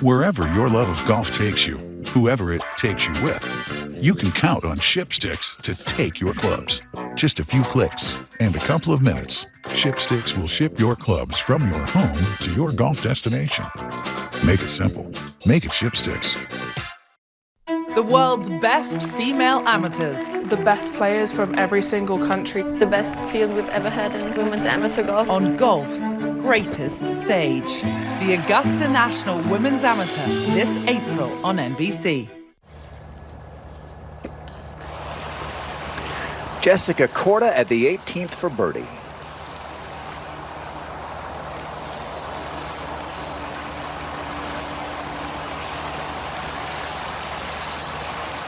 Wherever your love of golf takes you, whoever it takes you with, you can count on Shipsticks to take your clubs. Just a few clicks and a couple of minutes, Shipsticks will ship your clubs from your home to your golf destination. Make it simple. Make it Shipsticks. The world's best female amateurs. The best players from every single country. The best field we've ever had in women's amateur golf. On golf's greatest stage. The Augusta National Women's Amateur, this April on NBC. Jessica Korda at the 18th for birdie.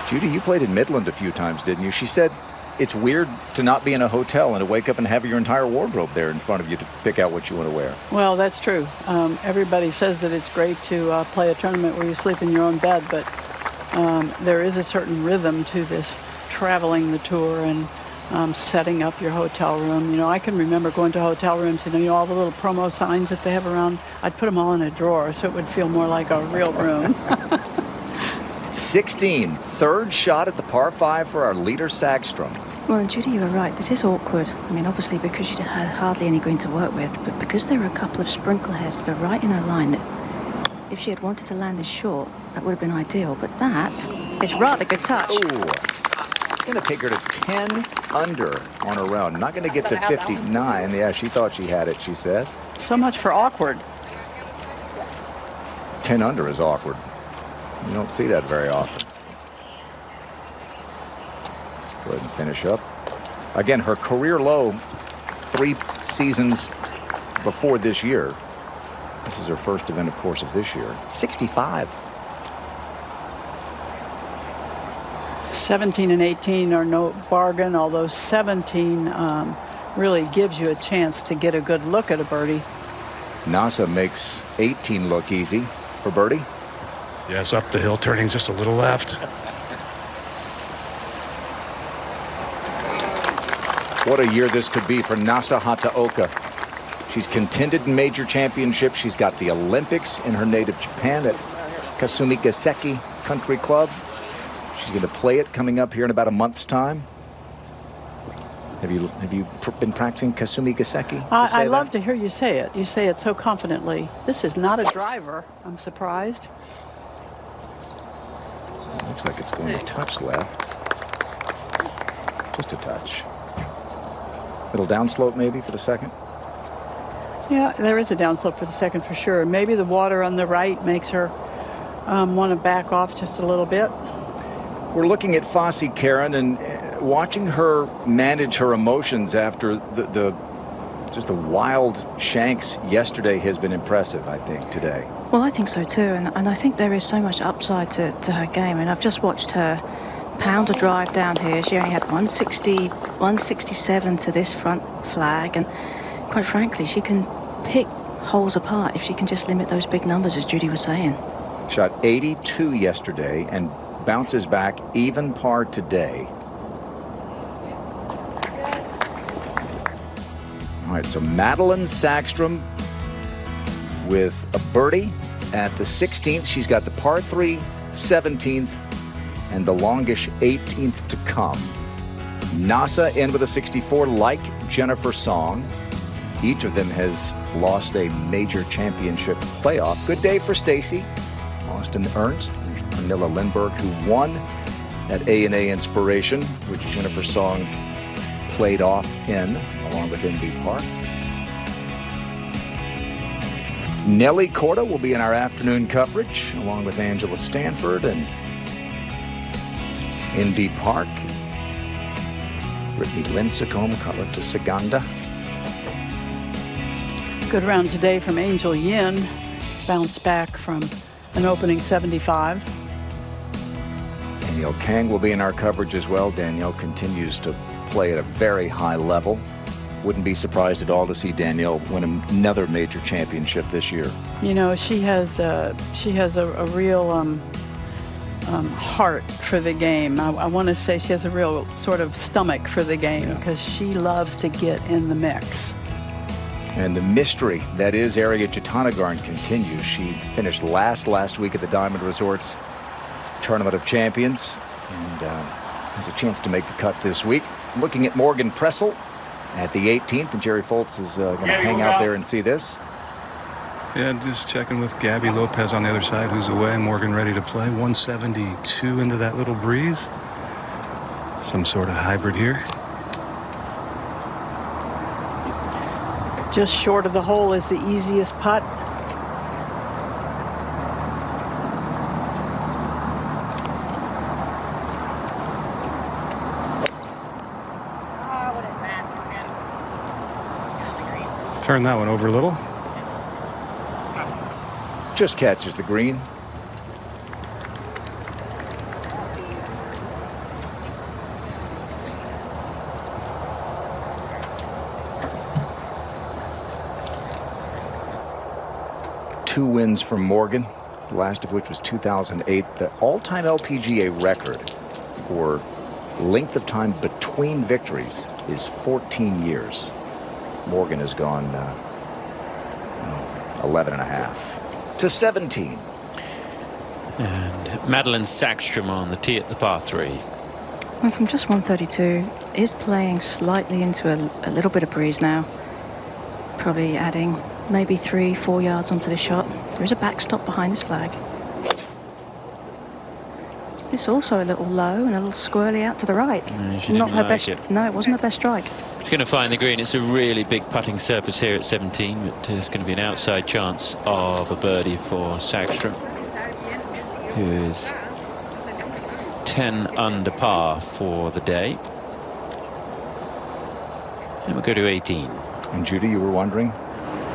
Judy, you played in Midland a few times, didn't you? She said it's weird to not be in a hotel and to wake up and have your entire wardrobe there in front of you to pick out what you want to wear. Well, that's true. Everybody says that it's great to play a tournament where you sleep in your own bed, but there is a certain rhythm to this traveling the tour and setting up your hotel room. You know, I can remember going to hotel rooms, you know, all the little promo signs that they have around. I'd put them all in a drawer so it would feel more like a real room. 16, third shot at the par 5 for our leader, Sagstrom. Well, and Judy, you were right. This is awkward. I mean, obviously because she had hardly any green to work with, but because there were a couple of sprinkler heads that were right in her line, that if she had wanted to land this short, that would have been ideal. But that is rather good touch. Ooh. It's going to take her to 10 under on her round. Not going to get to 59. Yeah, she thought she had it, she said. So much for awkward. 10 under is awkward. You don't see that very often. Go ahead and finish up. Again, her career low 3 seasons before this year. This is her first event, of course, of this year. 65. 17 and 18 are no bargain, although 17 really gives you a chance to get a good look at a birdie. NASA makes 18 look easy for birdie. Yes, up the hill, turning just a little left. What a year this could be for Nasa Hataoka. She's contended in major championships. She's got the Olympics in her native Japan at Kasumigaseki Country Club. She's going to play it coming up here in about a month's time. Have you been practicing Kasumigaseki? I love to hear you say it. You say it so confidently. This is not a driver. I'm surprised. Looks like it's going to touch left. Just a touch. Little downslope maybe for the second? Yeah, there is a downslope for the second for sure. Maybe the water on the right makes her want to back off just a little bit. We're looking at Fossey, Karen, and watching her manage her emotions after just the wild shanks yesterday has been impressive, I think, today. Well, I think so too, and I think there is so much upside to her game, and I've just watched her pounder drive down here. She only had 160, 167 to this front flag, and quite frankly, she can pick holes apart if she can just limit those big numbers, as Judy was saying. Shot 82 yesterday and bounces back even par today. All right, so Madeline Sackstrom with a birdie at the 16th. She's got the par 3 17th and the longish 18th to come. Nasa in with a 64 like Jennifer Song. Each of them has lost a major championship playoff. Good day for Stacy. Austin Ernst, Manila Lindbergh, who won at A&A Inspiration, which Jennifer Song played off in, along with NB Park. Nellie Corda will be in our afternoon coverage, along with Angela Stanford and NB Park. Brittany Lincecum, Carlota Saganda. Good round today from Angel Yin. Bounce back from an opening 75. Danielle Kang will be in our coverage as well. Danielle continues to play at a very high level. Wouldn't be surprised at all to see Danielle win another major championship this year. You know, she has a real heart for the game. I want to say she has a real sort of stomach for the game, because she loves to get in the mix. And the mystery that is Ariya Jutanugarn continues. She finished last week at the Diamond Resorts Tournament of Champions and has a chance to make the cut this week. Looking at Morgan Pressel at the 18th, and Jerry Foltz is going to hang out there and see this. Yeah, just checking with Gabby Lopez on the other side, who's away. Morgan ready to play. 172 into that little breeze. Some sort of hybrid here. Just short of the hole is the easiest putt. Turn that one over a little. Just catches the green. Two wins from Morgan, the last of which was 2008. The all-time LPGA record for length of time between victories is 14 years. Morgan has gone 11 and a half to 17. And Madeline Sackstrom on the tee at the par 3. Well, from just 132, is playing slightly into a little bit of breeze now. Probably adding maybe 3-4 yards onto the shot. There is a backstop behind this flag. It's also a little low and a little squirrely out to the right. She didn't Not her like best. it. No, it wasn't her best strike. It's going to find the green. It's a really big putting surface here at 17, but it's going to be an outside chance of a birdie for Sackstrom, who is 10 under par for the day. And we'll go to 18. And Judy, you were wondering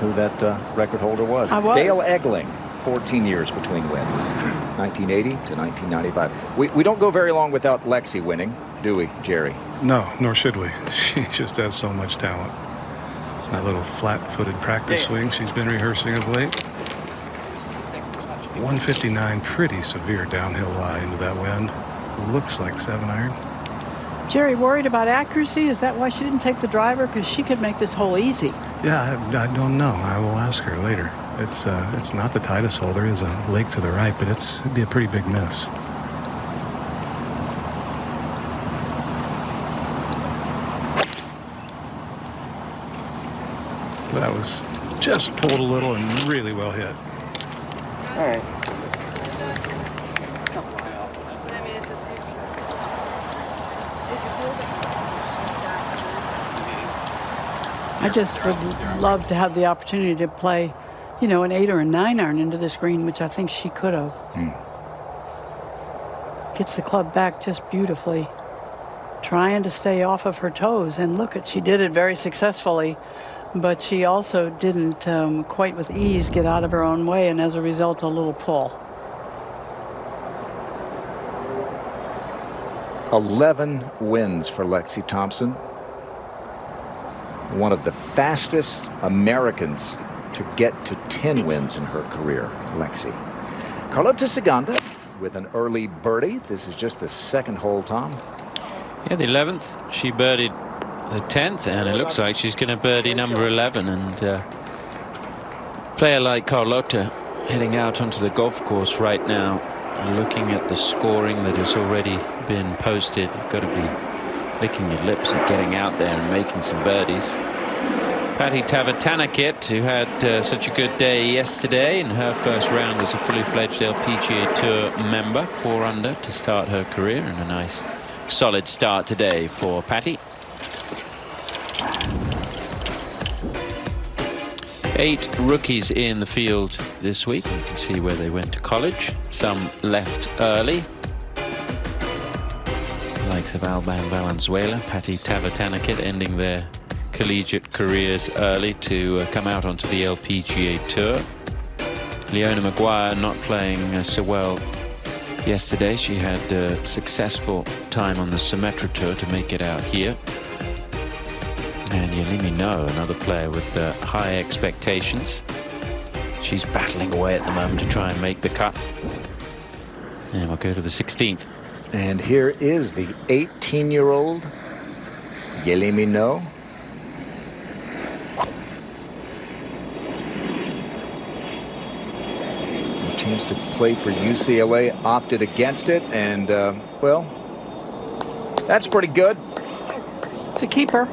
who that record holder was? I was. Dale Eggling, 14 years between wins, 1980 to 1995. We don't go very long without Lexi winning, do we, Jerry? No, nor should we. She just has so much talent. That little flat-footed practice swing she's been rehearsing of late. 159, pretty severe downhill lie into that wind. Looks like 7-iron. Jerry worried about accuracy? Is that why she didn't take the driver? Because she could make this hole easy. Yeah, I don't know. I will ask her later. It's not the tightest hole. There is a lake to the right, but it'd be a pretty big miss. That was just pulled a little and really well hit. All right. I just would love to have the opportunity to play, you know, an 8 or a 9-iron into this green, which I think she could have. Gets the club back just beautifully, trying to stay off of her toes. And look, she did it very successfully, but she also didn't quite with ease get out of her own way, and as a result, a little pull. 11 wins for Lexi Thompson. One of the fastest Americans to get to 10 wins in her career, Lexi. Carlota Segunda with an early birdie. This is just the second hole, Tom. Yeah, the 11th. She birdied the 10th, and it looks like she's going to birdie number 11. And a player like Carlota heading out onto the golf course right now, looking at the scoring that has already been posted. You've got to be licking your lips at getting out there and making some birdies. Patty Tavatanakit, who had such a good day yesterday in her first round as a fully fledged LPGA Tour member, 4 under to start her career, and a nice solid start today for Patty. 8 rookies in the field this week. You can see where they went to college. Some left early. The likes of Alban Valenzuela, Patty Tavatanakit ending their collegiate careers early to come out onto the LPGA Tour. Leona Maguire not playing so well yesterday. She had a successful time on the Symetra Tour to make it out here. And Yelimi No, another player with high expectations. She's battling away at the moment to try and make the cut. And we'll go to the 16th. And here is the 18-year-old Yelimi No. A chance to play for UCLA, opted against it, and well, that's pretty good. It's a keeper.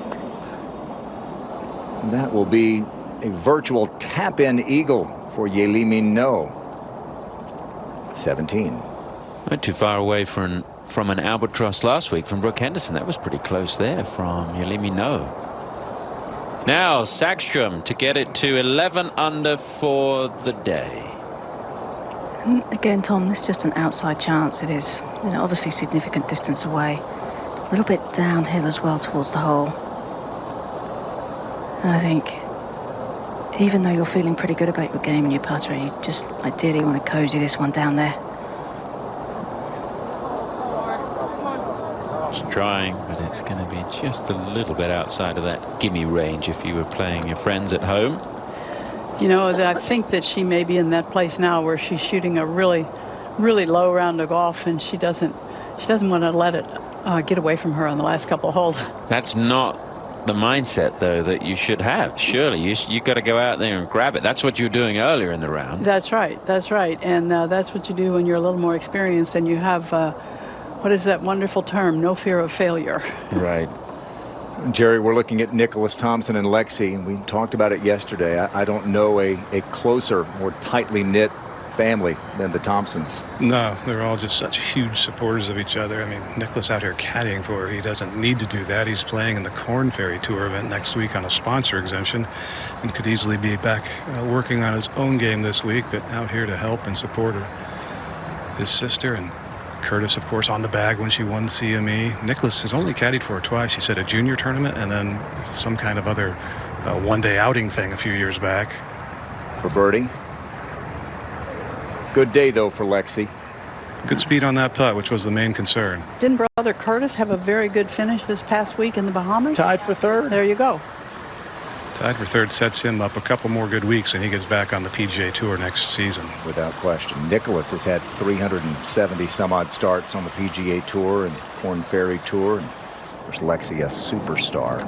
That will be a virtual tap-in eagle for Yelimi No. 17. Not too far away from an albatross last week from Brooke Henderson. That was pretty close there from Yelimi No. Now Sagström to get it to 11 under for the day. And again, Tom, this is just an outside chance. It is, obviously significant distance away. A little bit downhill as well towards the hole. And I think, even though you're feeling pretty good about your game and your putter, you just ideally want to cozy this one down there. Just trying, but it's going to be just a little bit outside of that gimme range if you were playing your friends at home. I think that she may be in that place now where she's shooting a really, really low round of golf, and she doesn't want to let it get away from her on the last couple of holes. That's not the mindset, though, that you should have. Surely you got to go out there and grab it. That's what you were doing earlier in the round. That's right. And that's what you do when you're a little more experienced and you have what is that wonderful term, no fear of failure. Right. Jerry, we're looking at Nicholas Thompson and Lexi, and we talked about it yesterday. I don't know a closer, more tightly knit family than the Thompsons. No, they're all just such huge supporters of each other. I mean, Nicholas out here caddying for her. He doesn't need to do that. He's playing in the Corn Ferry Tour event next week on a sponsor exemption and could easily be back working on his own game this week, but out here to help and support his sister. And Curtis, of course, on the bag when she won CME. Nicholas has only caddied for her twice. He said a junior tournament and then some kind of other one-day outing thing a few years back. For birdie. Good day, though, for Lexi. Good speed on that putt, which was the main concern. Didn't brother Curtis have a very good finish this past week in the Bahamas? Tied for third. There you go. Tied for third sets him up a couple more good weeks, and he gets back on the PGA Tour next season. Without question. Nicholas has had 370 some odd starts on the PGA Tour and Corn Ferry Tour. And of course, Lexi, a superstar.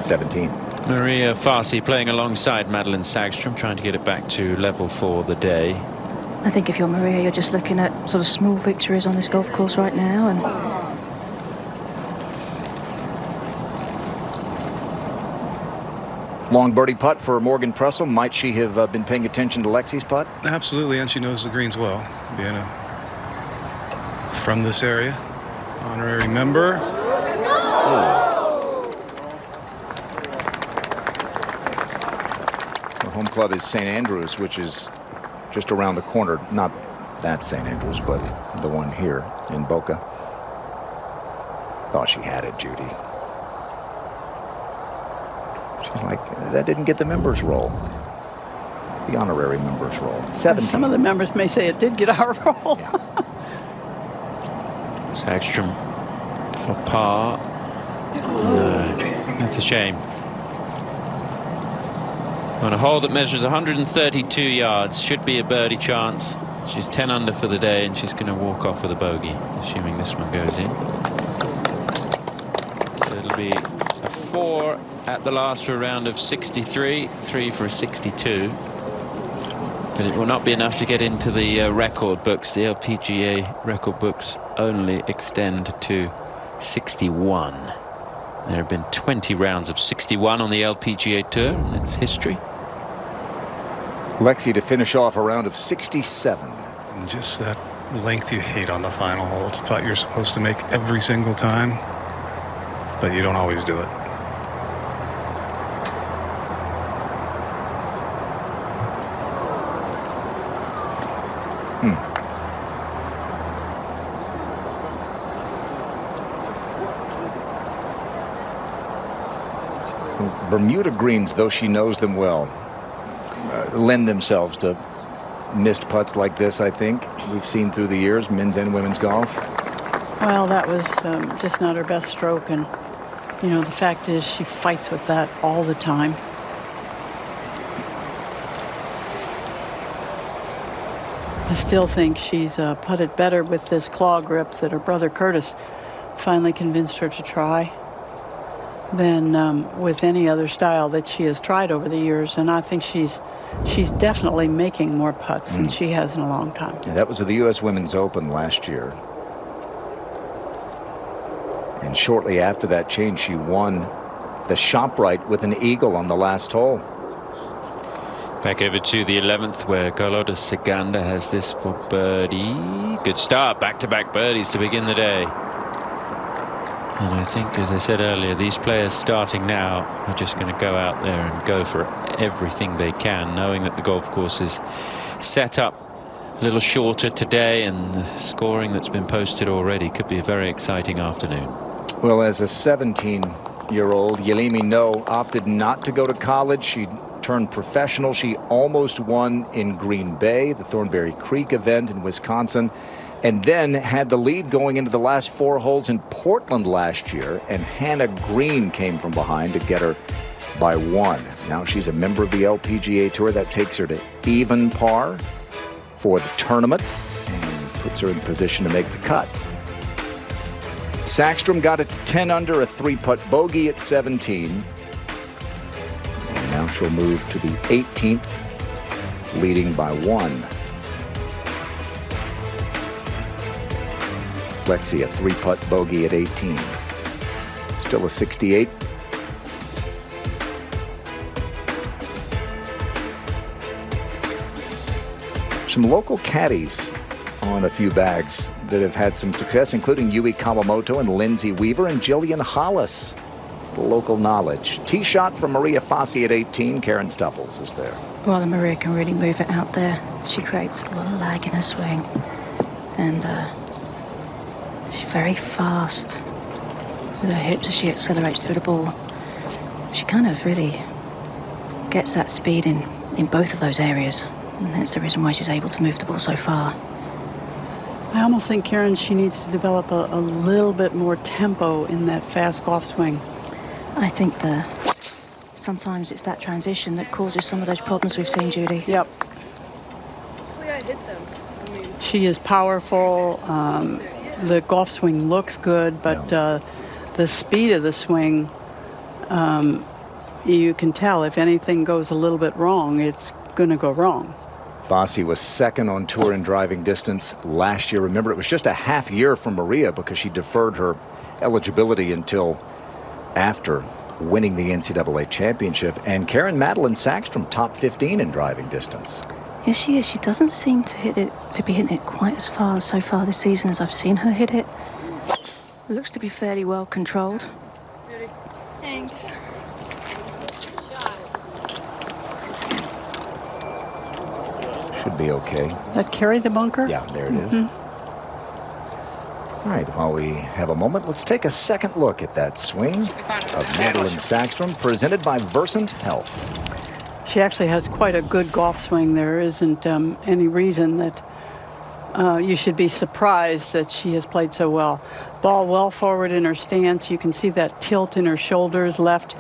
17. Maria Farsi playing alongside Madeline Sagström, trying to get it back to level for the day. I think if you're Maria, you're just looking at sort of small victories on this golf course right now. And long birdie putt for Morgan Pressel. Might she have been paying attention to Lexi's putt? Absolutely, and she knows the greens well. Being from this area, honorary member. Her home club is St. Andrews, which is just around the corner. Not that St. Andrews, but the one here in Boca. Thought she had it, Judy. She's like, that didn't get the members roll. The honorary members roll. 17. Some of the members may say it did get our roll. Yeah. Sagstrom for par. No, that's a shame. On a hole that measures 132 yards, should be a birdie chance. She's 10 under for the day, and she's going to walk off with a bogey, assuming this one goes in. So it'll be a 4 at the last for a round of 63, 3 for a 62. But it will not be enough to get into the record books. The LPGA record books only extend to 61. There have been 20 rounds of 61 on the LPGA Tour, and it's history. Lexi to finish off a round of 67. And just that length you hate on the final hole. It's a putt you're supposed to make every single time, but you don't always do it. Bermuda greens, though she knows them well, lend themselves to missed putts like this. I think we've seen through the years, men's and women's golf. Well, that was just not her best stroke, and you know, the fact is she fights with that all the time. I still think she's putted better with this claw grip that her brother Curtis finally convinced her to try than with any other style that she has tried over the years. And I think she's definitely making more putts than she has in a long time. Yeah, that was at the U.S. Women's Open last year. And shortly after that change, she won the ShopRite with an eagle on the last hole. Back over to the 11th, where Carlota Segunda has this for birdie. Good start, back-to-back birdies to begin the day. And I think, as I said earlier, these players starting now are just going to go out there and go for everything they can, knowing that the golf course is set up a little shorter today, and the scoring that's been posted already could be a very exciting afternoon. Well, as a 17-year-old, Yelimi No opted not to go to college. She turned professional. She almost won in Green Bay, the Thornberry Creek event in Wisconsin, and then had the lead going into the last 4 holes in Portland last year, and Hannah Green came from behind to get her by 1. Now she's a member of the LPGA Tour. That takes her to even par for the tournament and puts her in position to make the cut. Sagstrom got it to 10 under, a 3-putt bogey at 17. And now she'll move to the 18th, leading by 1. Lexi, a 3-putt bogey at 18. Still a 68. Some local caddies on a few bags that have had some success, including Yui Kawamoto and Lindsay Weaver and Jillian Hollis. Local knowledge. Tee shot from Maria Fassi at 18. Karen Stupples is there. Well, Maria can really move it out there. She creates a lot of lag in her swing. And she's very fast with her hips as she accelerates through the ball. She kind of really gets that speed in both of those areas. And that's the reason why she's able to move the ball so far. I almost think, Karen, she needs to develop a little bit more tempo in that fast golf swing. I think sometimes it's that transition that causes some of those problems we've seen, Judy. Yep. She is powerful. The golf swing looks good, but the speed of the swing, you can tell if anything goes a little bit wrong, it's going to go wrong. Fassi was second on tour in driving distance last year. Remember, it was just a half year from Maria because she deferred her eligibility until after winning the NCAA championship. And Karen Madeline Sagstrom, top 15 in driving distance. Yes, she is. She doesn't seem to be hitting it quite as far so far this season as I've seen her hit it. Looks to be fairly well controlled. Thanks. Should be okay. That carry the bunker? Yeah, there it is. All right, while we have a moment, let's take a second look at that swing of Madeline Sagstrom, presented by Versant Health. She actually has quite a good golf swing. There isn't any reason that you should be surprised that she has played so well. Ball well forward in her stance. You can see that tilt in her shoulders, left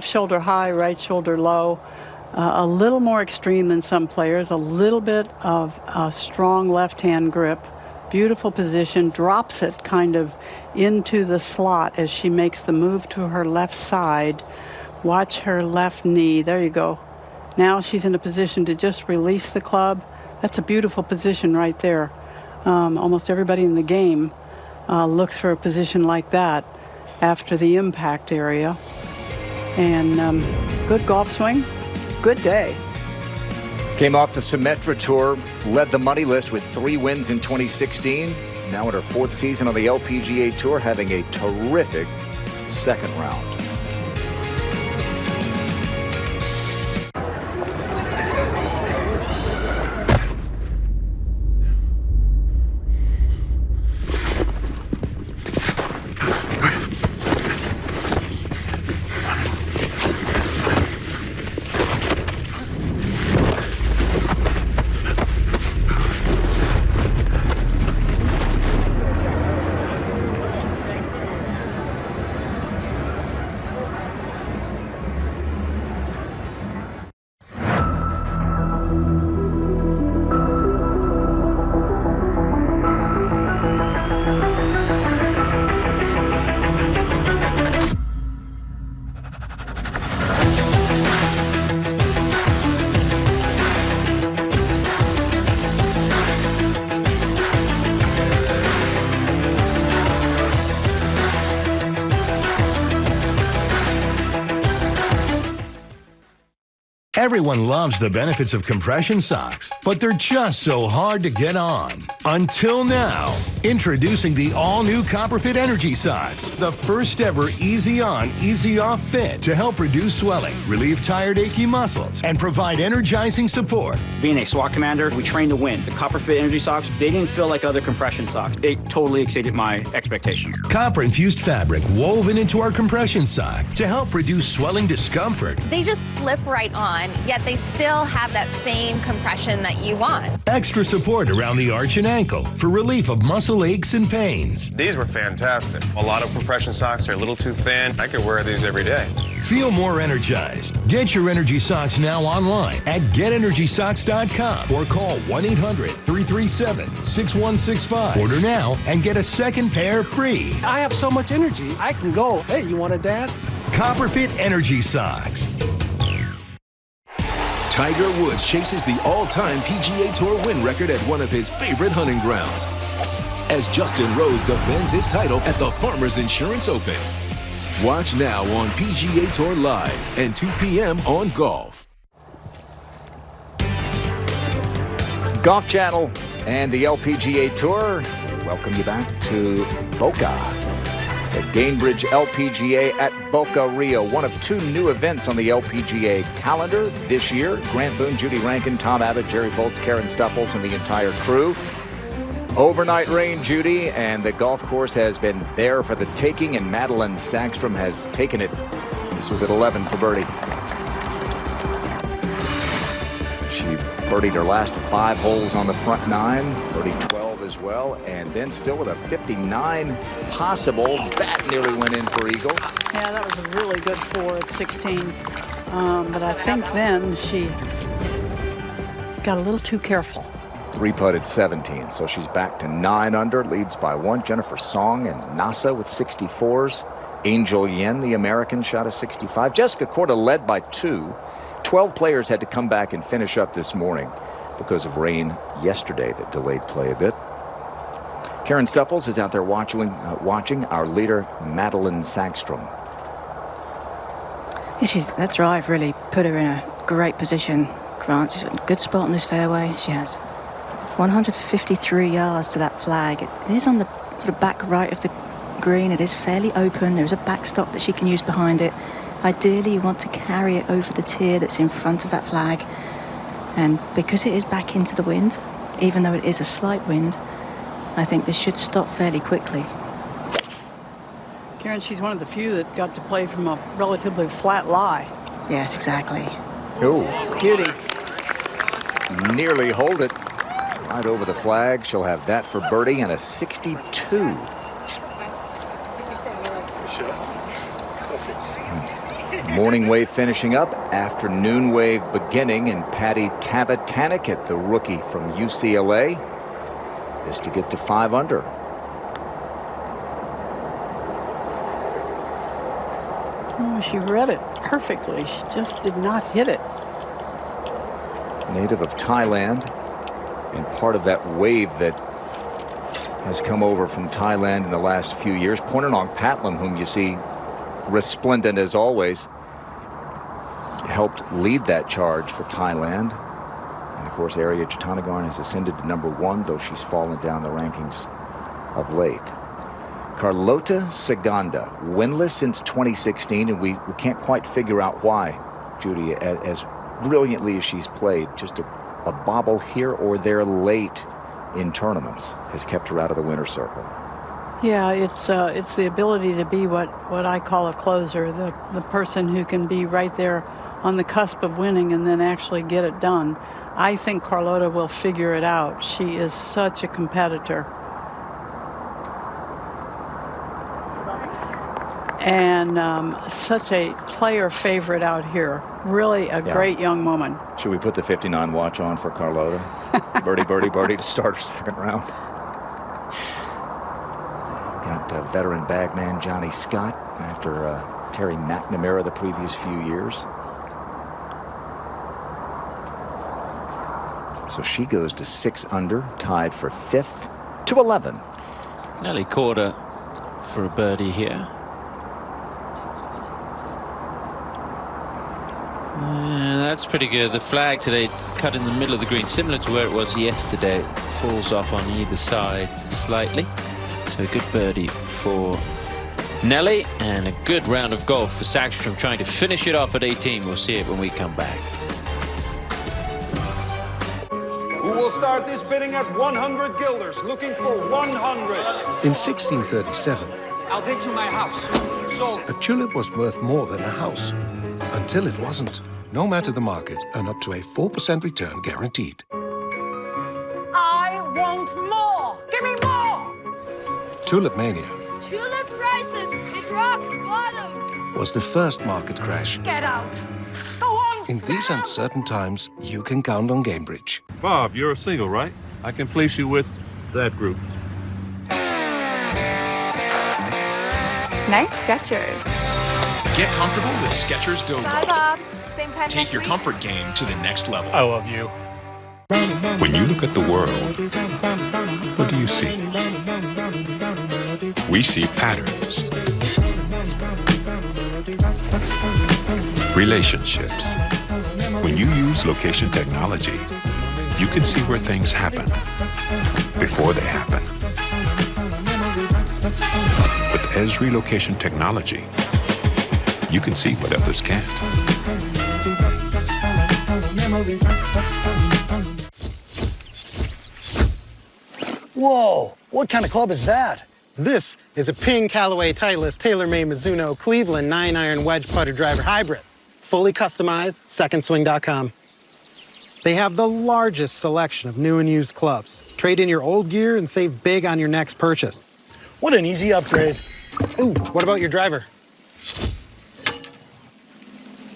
shoulder high, right shoulder low. A little more extreme than some players, a little bit of a strong left-hand grip. Beautiful position, drops it kind of into the slot as she makes the move to her left side. Watch her left knee. There you go. Now she's in a position to just release the club. That's a beautiful position right there. Almost everybody in the game looks for a position like that after the impact area. And good golf swing, good day. Came off the Symetra Tour, led the money list with 3 wins in 2016. Now in her 4th season on the LPGA Tour, having a terrific second round. Everyone loves the benefits of compression socks, but they're just so hard to get on. Until now. Introducing the all-new Copperfit Energy Socks, the first ever easy-on, easy-off fit to help reduce swelling, relieve tired, achy muscles, and provide energizing support. Being a SWAT commander, we train to win. The Copperfit Energy Socks, they didn't feel like other compression socks. They totally exceeded my expectations. Copper-infused fabric woven into our compression sock to help reduce swelling discomfort. They just slip right on, yet they still have that same compression that you want. Extra support around the arch and ankle for relief of muscle aches and pains. These were fantastic. A lot of compression socks are a little too thin. I could wear these every day. Feel more energized. Get your energy socks now online at getenergysocks.com or call 1-800-337-6165. Order now and get a second pair free. I have so much energy, I can go, hey, you want a dad? Copperfit Energy Socks. Tiger Woods chases the all-time PGA Tour win record at one of his favorite hunting grounds as Justin Rose defends his title at the Farmers Insurance Open. Watch now on PGA Tour Live and 2 p.m. on Golf. Golf Channel and the LPGA Tour welcome you back to Boca. The Gainbridge LPGA at Boca Rio, one of 2 new events on the LPGA calendar this year. Grant Boone, Judy Rankin, Tom Abbott, Jerry Foltz, Karen Stupples, and the entire crew. Overnight rain, Judy, and the golf course has been there for the taking, and Madeline Sackstrom has taken it. This was at 11 for birdie. She birdied her last 5 holes on the front 9, birdied 12 as well, and then still with a 59 possible. That nearly went in for eagle. Yeah, that was a really good 4 at 16. But I think then she got a little too careful. 3-putt at 17, so she's back to 9 under, leads by 1. Jennifer Song and NASA with 64s. Angel Yen, the American, shot a 65. Jessica Korda led by 2. 12 players had to come back and finish up this morning because of rain yesterday that delayed play a bit. Karen Stupples is out there watching our leader, Madeline Sackstrom. Yeah, that drive really put her in a great position, Grant. She's got a good spot on this fairway. She has 153 yards to that flag. It is on the sort of back right of the green. It is fairly open. There's a backstop that she can use behind it. Ideally, you want to carry it over the tier that's in front of that flag. And because it is back into the wind, even though it is a slight wind, I think this should stop fairly quickly. Karen, she's one of the few that got to play from a relatively flat lie. Yes, exactly. Oh, beauty. Nearly hold it. right over the flag. She'll have that for birdie and a 62. Morning wave finishing up, afternoon wave beginning, and Patty Tavatanikit, the rookie from UCLA, is to get to 5 under. Oh, she read it perfectly. She just did not hit it. Native of Thailand, and part of that wave that has come over from Thailand in the last few years. Pornanong Patlam, whom you see resplendent as always, helped lead that charge for Thailand. And of course, Arya Jatanagarn has ascended to #1, though she's fallen down the rankings of late. Carlota Saganda, winless since 2016, and we can't quite figure out why, Judy, as brilliantly as she's played. Just a bobble here or there late in tournaments has kept her out of the winner's circle. Yeah, it's the ability to be what I call a closer, the person who can be right there on the cusp of winning and then actually get it done. I think Carlota will figure it out. She is such a competitor. And such a player favorite out here. Really a great young woman. Should we put the 59 watch on for Carlota? Birdie, birdie, birdie to start her second round. Got veteran bagman Johnny Scott after Terry McNamara the previous few years. So she goes to 6 under, tied for 5th to 11. Nearly caught her for a birdie here. That's pretty good. The flag today cut in the middle of the green, similar to where it was yesterday. It falls off on either side slightly. So a good birdie for Nelly, and a good round of golf for Sackstrom, trying to finish it off at 18. We'll see it when we come back. Who will start this bidding at 100 guilders, looking for 100. In 1637, I'll bid you my house. Sold. a tulip was worth more than a house. Until it wasn't. No matter the market, and up to a 4% return guaranteed. I want more. Give me more. Tulip Mania Tulip prices hit rock bottom. was the first market crash. Get out. Go on. In these uncertain times, you can count on Gainbridge. Bob, you're a single, right? I can place you with that group. Nice Skechers. Get comfortable with Skechers Go Bye, Golf. Bob. Same time Take next your week. comfort game to the next level. I love you. When you look at the world, what do you see? We see patterns, relationships. When you use location technology, you can see where things happen before they happen. With Esri location technology, you can see what others can't. Whoa, what kind of club is that? This is a Ping Callaway Titleist TaylorMade Mizuno Cleveland 9-iron wedge putter driver hybrid. Fully customized, secondswing.com. They have the largest selection of new and used clubs. Trade in your old gear and save big on your next purchase. What an easy upgrade. Ooh, what about your driver?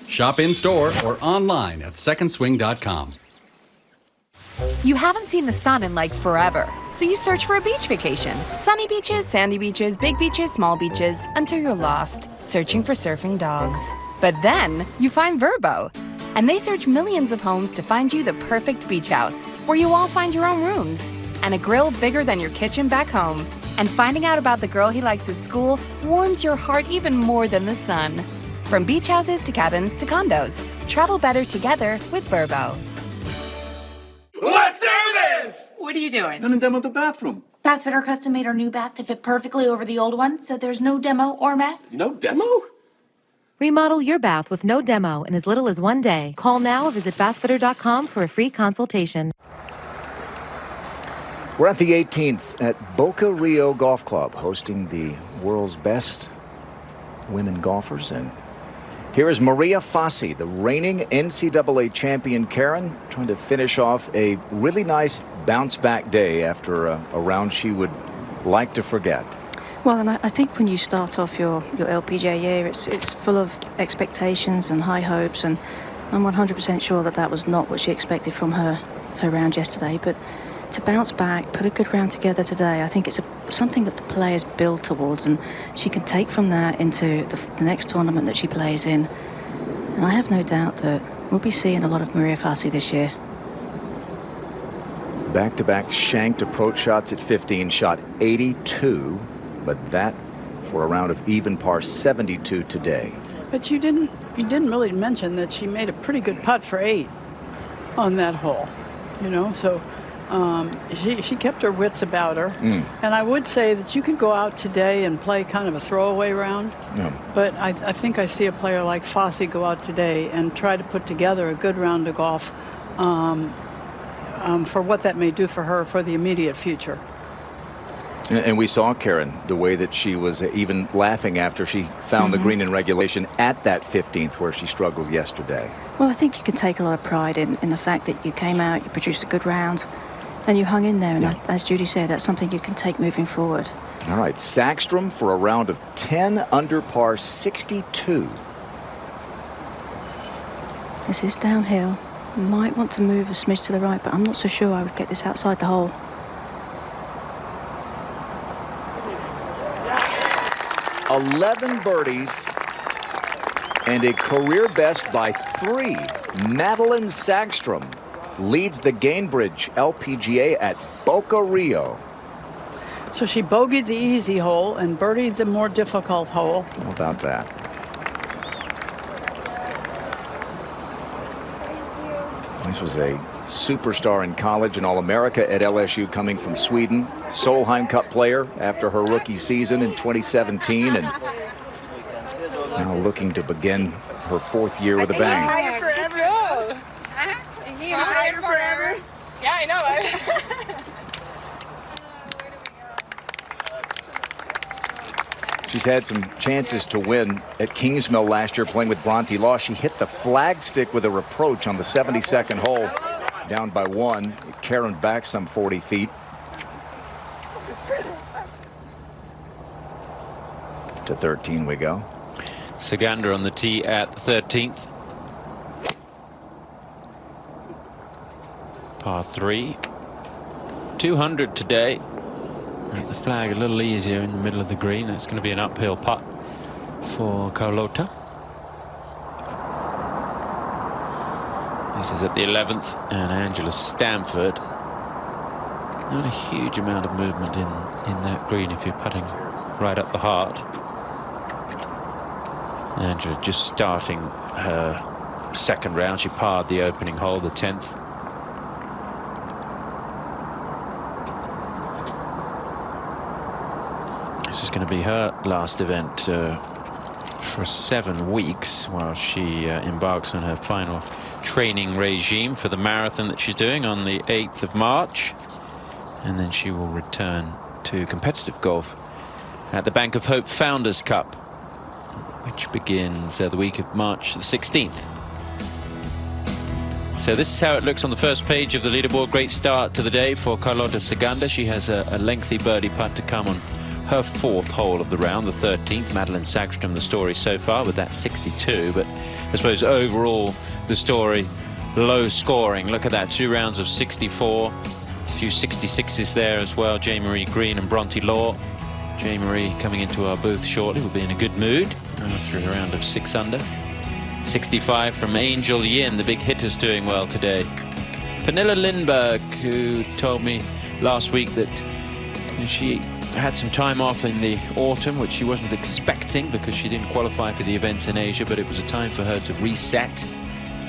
Shop in-store or online at secondswing.com. You haven't seen the sun in like forever, so you search for a beach vacation. Sunny beaches, sandy beaches, big beaches, small beaches, until you're lost, searching for surfing dogs. But then you find Vrbo, and they search millions of homes to find you the perfect beach house, where you all find your own rooms, and a grill bigger than your kitchen back home. And finding out about the girl he likes at school warms your heart even more than the sun. From beach houses to cabins to condos, travel better together with Vrbo. Let's do this! What are you doing? Gonna demo the bathroom. Bathfitter custom made our new bath to fit perfectly over the old one, so there's no demo or mess. No demo? Remodel your bath with no demo in as little as 1 day. Call now or visit bathfitter.com for a free consultation. We're at the 18th at Boca Rio Golf Club, hosting the world's best women golfers, and Here is Maria Fassi, the reigning NCAA champion Karen, trying to finish off a really nice bounce-back day after a round she would like to forget. Well, and I think when you start off your LPGA year, it's full of expectations and high hopes, and I'm 100% sure that was not what she expected from her round yesterday. But to bounce back, put a good round together today, I think it's something that the players build towards, and she can take from that into the next tournament that she plays in. And I have no doubt that we'll be seeing a lot of Maria Fassi this year. Back-to-back shanked approach shots at 15, shot 82, but that for a round of even par 72 today. But you didn't really mention that she made a pretty good putt for 8 on that hole, you know, so she kept her wits about her. And I would say that you could go out today and play kind of a throwaway round. But I think I see a player like Fassi go out today and try to put together a good round of golf for what that may do for her for the immediate future. And we saw, Karen, the way that she was even laughing after she found the green in regulation at that 15th where she struggled yesterday. Well, I think you can take a lot of pride in the fact that you came out, you produced a good round, and you hung in there. And as Judy said, that's something you can take moving forward. All right, Sackstrom for a round of 10 under par 62. This is downhill. You might want to move a smidge to the right, but I'm not so sure I would get this outside the hole. "11 birdies and a career best by 3. Madeline Sackstrom leads the Gainbridge LPGA at Boca Rio. So she bogeyed the easy hole and birdied the more difficult hole. How about that? This was a superstar in college and All-America at LSU, coming from Sweden. Solheim Cup player after her rookie season in 2017, and now looking to begin her 4th year with a bang. Higher forever. He was higher forever. Yeah, I know. She's had some chances to win at Kingsmill last year playing with Bronte Law. She hit the flagstick with a reproach on the 72nd hole, down by 1. Karen back some 40 feet. To 13 we go. Sagander on the tee at the 13th. Par 3. 200 today. Make the flag a little easier in the middle of the green. That's going to be an uphill putt for Carlota. This is at the 11th, and Angela Stamford. Not a huge amount of movement in that green if you're putting right up the heart. Angela just starting her 2nd round. She parred the opening hole, the 10th. This is going to be her last event for 7 weeks while she embarks on her final training regime for the marathon that she's doing on the 8th of March. And then she will return to competitive golf at the Bank of Hope Founders Cup, which begins the week of March the 16th. So this is how it looks on the first page of the leaderboard. Great start to the day for Carlota Sagander. She has a lengthy birdie putt to come on her 4th hole of the round, the 13th. Madeline Sackstrom, the story so far with that 62, but I suppose overall the story low scoring. Look at that, 2 rounds of 64, a few 66s there as well. Jay-Marie Green and Bronte Law. Jay-Marie coming into our booth shortly will be in a good mood after a round of 6 under. 65 from Angel Yin, the big hitter's doing well today. Pernilla Lindberg, who told me last week that she had some time off in the autumn, which she wasn't expecting because she didn't qualify for the events in Asia, but it was a time for her to reset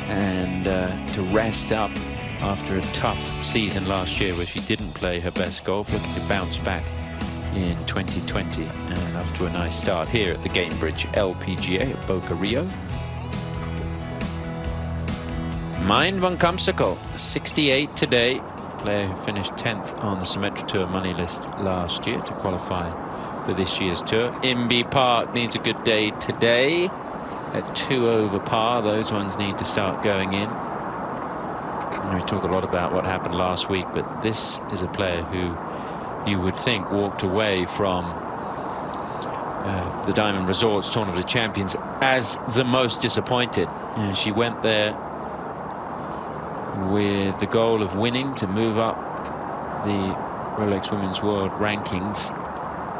and to rest up after a tough season last year where she didn't play her best golf, looking to bounce back in 2020 and off to a nice start here at the Gainbridge LPGA at Boca Rio. Mind van Kamsakal, 68 today. Player who finished 10th on the Symetra Tour money list last year to qualify for this year's tour. Imby Park needs a good day today. at 2 over par. Those ones need to start going in. We talk a lot about what happened last week, but this is a player who you would think walked away from the Diamond Resorts Tournament of Champions as the most disappointed. And she went there with the goal of winning to move up the Rolex Women's World Rankings.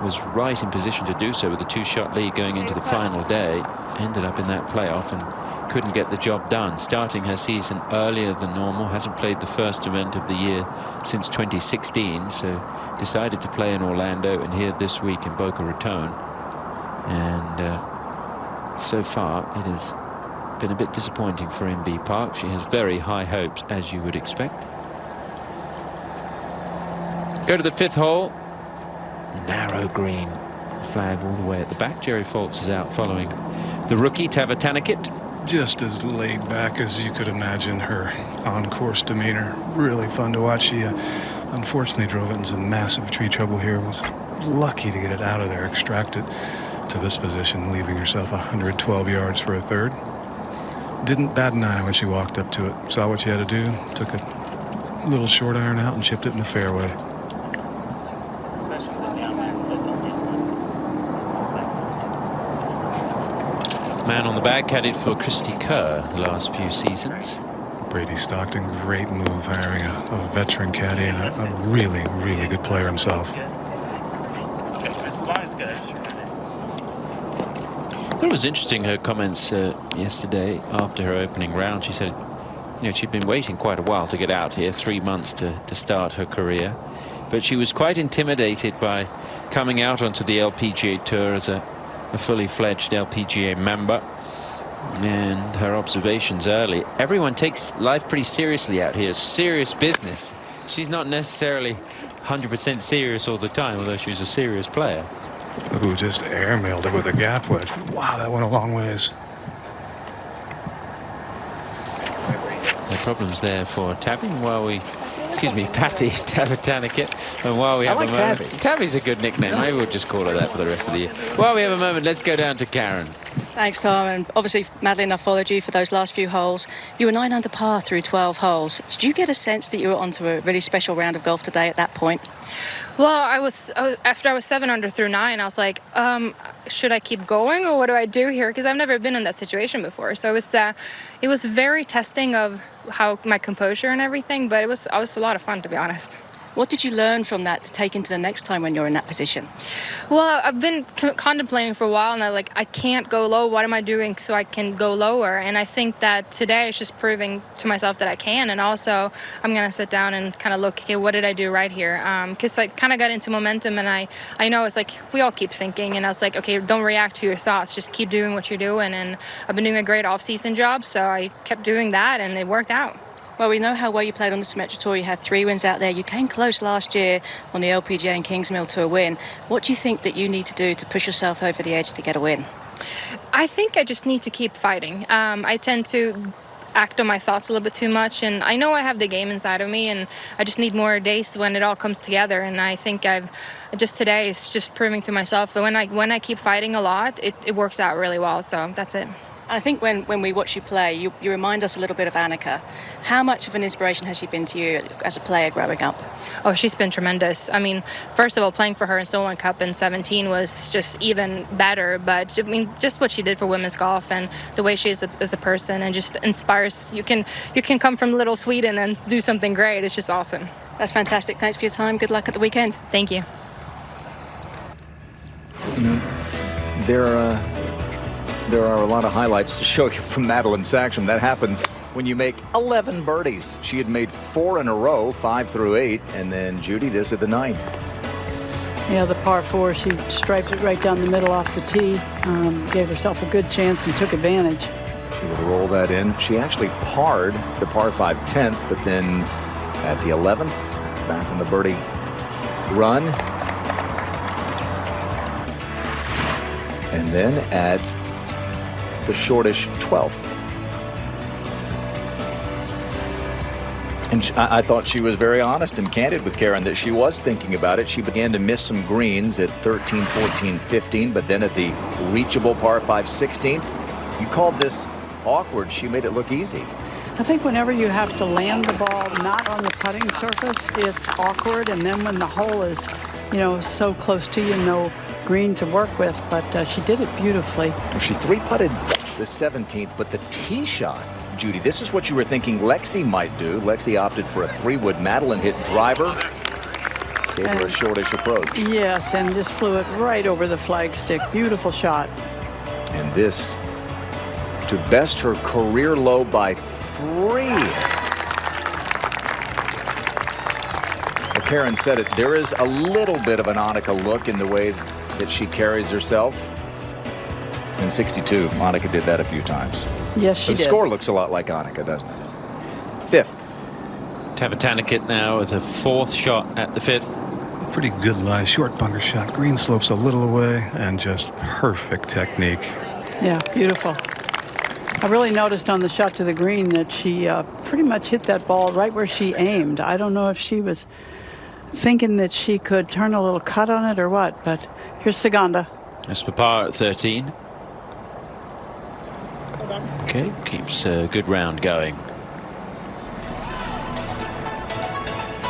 Was right in position to do so with a 2-shot lead going into the final day. Ended up in that playoff and couldn't get the job done. Starting her season earlier than normal, hasn't played the first event of the year since 2016, so decided to play in Orlando and here this week in Boca Raton. And so far it has been a bit disappointing for MB Park. She has very high hopes, as you would expect. Go to the 5th hole. Narrow green, flag all the way at the back. Jerry Foltz is out following the rookie Tavatanakit. Just as laid back as you could imagine. Her on-course demeanor, really fun to watch. She unfortunately drove it into some massive tree trouble here. Was lucky to get it out of there, extract it to this position, leaving herself 112 yards for a third. Didn't bat an eye when she walked up to it. Saw what she had to do, took a little short iron out and chipped it in the fairway. Man on the bag caddied for Christy Kerr the last few seasons. Brady Stockton, great move hiring a veteran caddy and a really, really good player himself. I thought it was interesting, her comments yesterday after her opening round. She said, you know, she'd been waiting quite a while to get out here, 3 months to start her career. But she was quite intimidated by coming out onto the LPGA Tour as a fully fledged LPGA member. And her observations early, everyone takes life pretty seriously out here. It's serious business. She's not necessarily 100% serious all the time, although she's a serious player. Ooh, just airmailed it with a gap wedge. Wow, that went a long ways. No problems there for Tabby while we... Excuse me, Patty Tavatanakit. And while we have a moment... Tabby. Tabby's a good nickname. Maybe we'll just call her that for the rest of the year. While we have a moment, let's go down to Karen. Thanks, Tom. And obviously, Madeline, I followed you for those last few holes. You were 9 under par through 12 holes. Did you get a sense that you were onto a really special round of golf today at that point? Well, after I was 7 under through 9, I was like, should I keep going or what do I do here? Because I've never been in that situation before. So it was very testing of how my composure and everything, but it was a lot of fun, to be honest. What did you learn from that to take into the next time when you're in that position? Well, I've been contemplating for a while, and I can't go low. What am I doing so I can go lower? And I think that today is just proving to myself that I can. And also, I'm going to sit down and kind of look, okay, what did I do right here? Because I kind of got into momentum, and I know it's like we all keep thinking. And I was like, okay, don't react to your thoughts. Just keep doing what you're doing. And I've been doing a great off-season job, so I kept doing that, and it worked out. Well, we know how well you played on the Symetra Tour. You had 3 wins out there. You came close last year on the LPGA and Kingsmill to a win. What do you think that you need to do to push yourself over the edge to get a win? I think I just need to keep fighting. I tend to act on my thoughts a little bit too much, and I know I have the game inside of me, and I just need more days when it all comes together. And I think today is just proving to myself that when I keep fighting a lot, it works out really well. So that's it. I think when we watch you play, you remind us a little bit of Annika. How much of an inspiration has she been to you as a player growing up? Oh, she's been tremendous. I mean, first of all, playing for her in Solon Cup in 17 was just even better. But I mean, just what she did for women's golf and the way she is as a person, and just inspires. You can come from little Sweden and do something great. It's just awesome. That's fantastic. Thanks for your time. Good luck at the weekend. Thank you. There are a lot of highlights to show you from Madeline Saxon. That happens when you make 11 birdies. She had made 4 in a row, 5 through 8, and then Judy this at the 9th. Yeah, the par 4, she striped it right down the middle off the tee, gave herself a good chance and took advantage. She would roll that in. She actually parred the par 5 10th, but then at the 11th, back on the birdie run. And then at the shortish 12th. And I thought she was very honest and candid with Karen that she was thinking about it. She began to miss some greens at 13, 14, 15, but then at the reachable par 5 16th, You called this awkward. She made it look easy. I think whenever you have to land the ball not on the putting surface, it's awkward. And then when the hole is, so close to you, no green to work with. But she did it beautifully. Well, she 3-putted the 17th, but the tee shot, Judy, this is what you were thinking Lexi might do. Lexi opted for a 3-wood. Madeline hit driver. Gave her a shortish approach. Yes, and just flew it right over the flagstick. Beautiful shot. And this to best her career low by 3. Well, Karen said it. There is a little bit of an Annika look in the way that she carries herself. In 62, Monica did that a few times. Yes, she did. The score looks a lot like Annika, doesn't it? 5th. Tavatanikit now with a 4th shot at the 5th. Pretty good lie. Short bunker shot. Green slopes a little away and just perfect technique. Yeah, beautiful. I really noticed on the shot to the green that she pretty much hit that ball right where she aimed. I don't know if she was thinking that she could turn a little cut on it or what, but here's Saganda. That's for par at 13. Okay, keeps a good round going.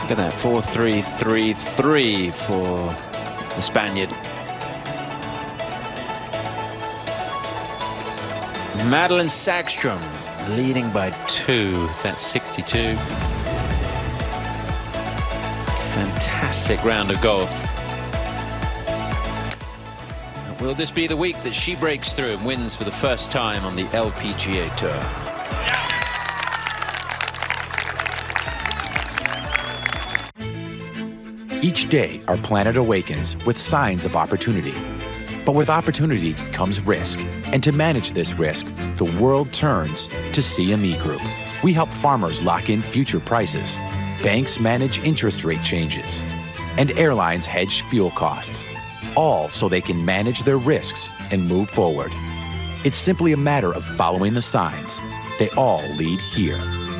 Look at that, 4-3-3-3 for the Spaniard. Madeline Sagstrom leading by 2. That's 62. Fantastic round of golf. Will this be the week that she breaks through and wins for the first time on the LPGA Tour? Each day, our planet awakens with signs of opportunity. But with opportunity comes risk. And to manage this risk, the world turns to CME Group. We help farmers lock in future prices. Banks manage interest rate changes. And airlines hedge fuel costs. All so they can manage their risks and move forward. It's simply a matter of following the signs. They all lead here.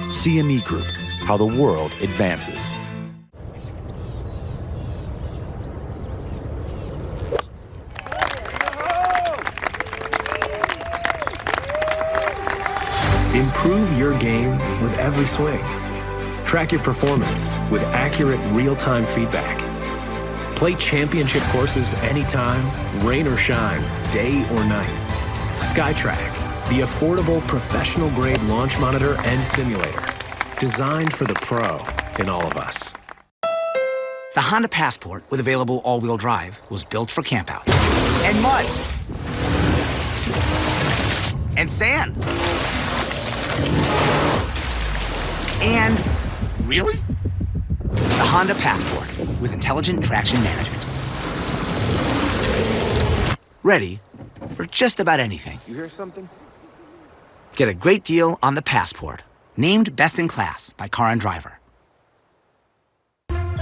CME Group, how the world advances. Improve your game with every swing. Track your performance with accurate real-time feedback. Play championship courses anytime, rain or shine, day or night. SkyTrack, the affordable professional-grade launch monitor and simulator. Designed for the pro in all of us. The Honda Passport with available all-wheel drive was built for campouts. And mud. And sand. And really? The Honda Passport with intelligent traction management. Ready for just about anything. You hear something? Get a great deal on the Passport. Named Best in Class by Car and Driver.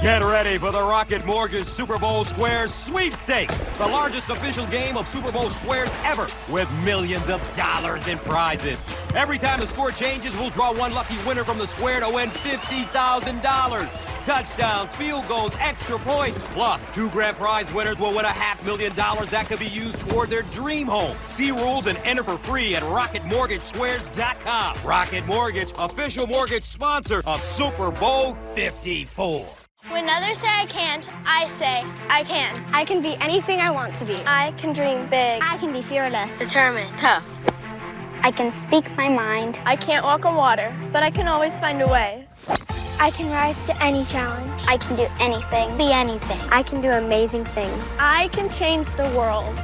Get ready for the Rocket Mortgage Super Bowl Squares Sweepstakes, the largest official game of Super Bowl Squares ever, with millions of dollars in prizes. Every time the score changes, we'll draw one lucky winner from the square to win $50,000. Touchdowns, field goals, extra points, plus 2 grand prize winners will win $500,000 that could be used toward their dream home. See rules and enter for free at RocketMortgageSquares.com. Rocket Mortgage, official mortgage sponsor of Super Bowl 54. When others say I can't, I say I can. I can be anything I want to be. I can dream big. I can be fearless. Determined. Tough. I can speak my mind. I can't walk on water, but I can always find a way. I can rise to any challenge. I can do anything. Be anything. I can do amazing things. I can change the world.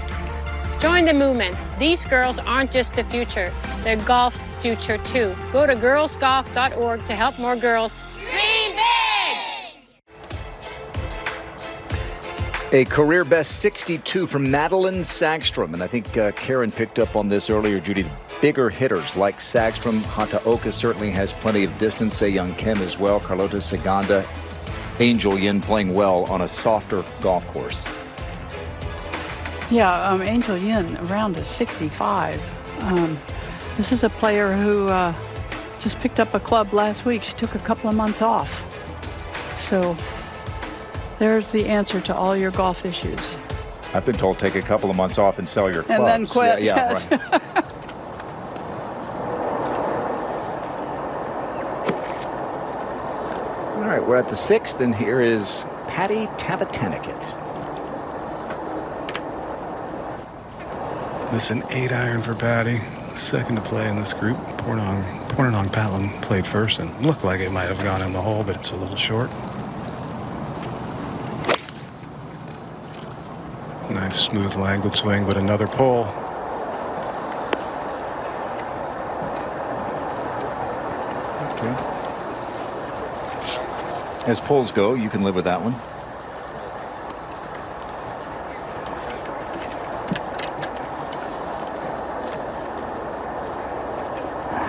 Join the movement. These girls aren't just the future. They're golf's future, too. Go to girlsgolf.org to help more girls dream big! A career best 62 from Madeline Sagstrom. And I think Karen picked up on this earlier, Judy. The bigger hitters like Sagstrom, Hataoka certainly has plenty of distance. Se Young Kim as well. Carlota Saganda, Angel Yin playing well on a softer golf course. Yeah, Angel Yin around a 65. This is a player who just picked up a club last week. She took a couple of months off. So there's the answer to all your golf issues. I've been told take a couple of months off and sell your clubs. And then quit. Yeah, yes. right. All right, we're at the 6th, and here is Patty Tavatanakit. This is an 8-iron for Patty. Second to play in this group. Pornong Patlin played first and looked like it might have gone in the hole, but it's a little short. Nice smooth languid swing, but another pull. Okay. As pulls go, you can live with that one.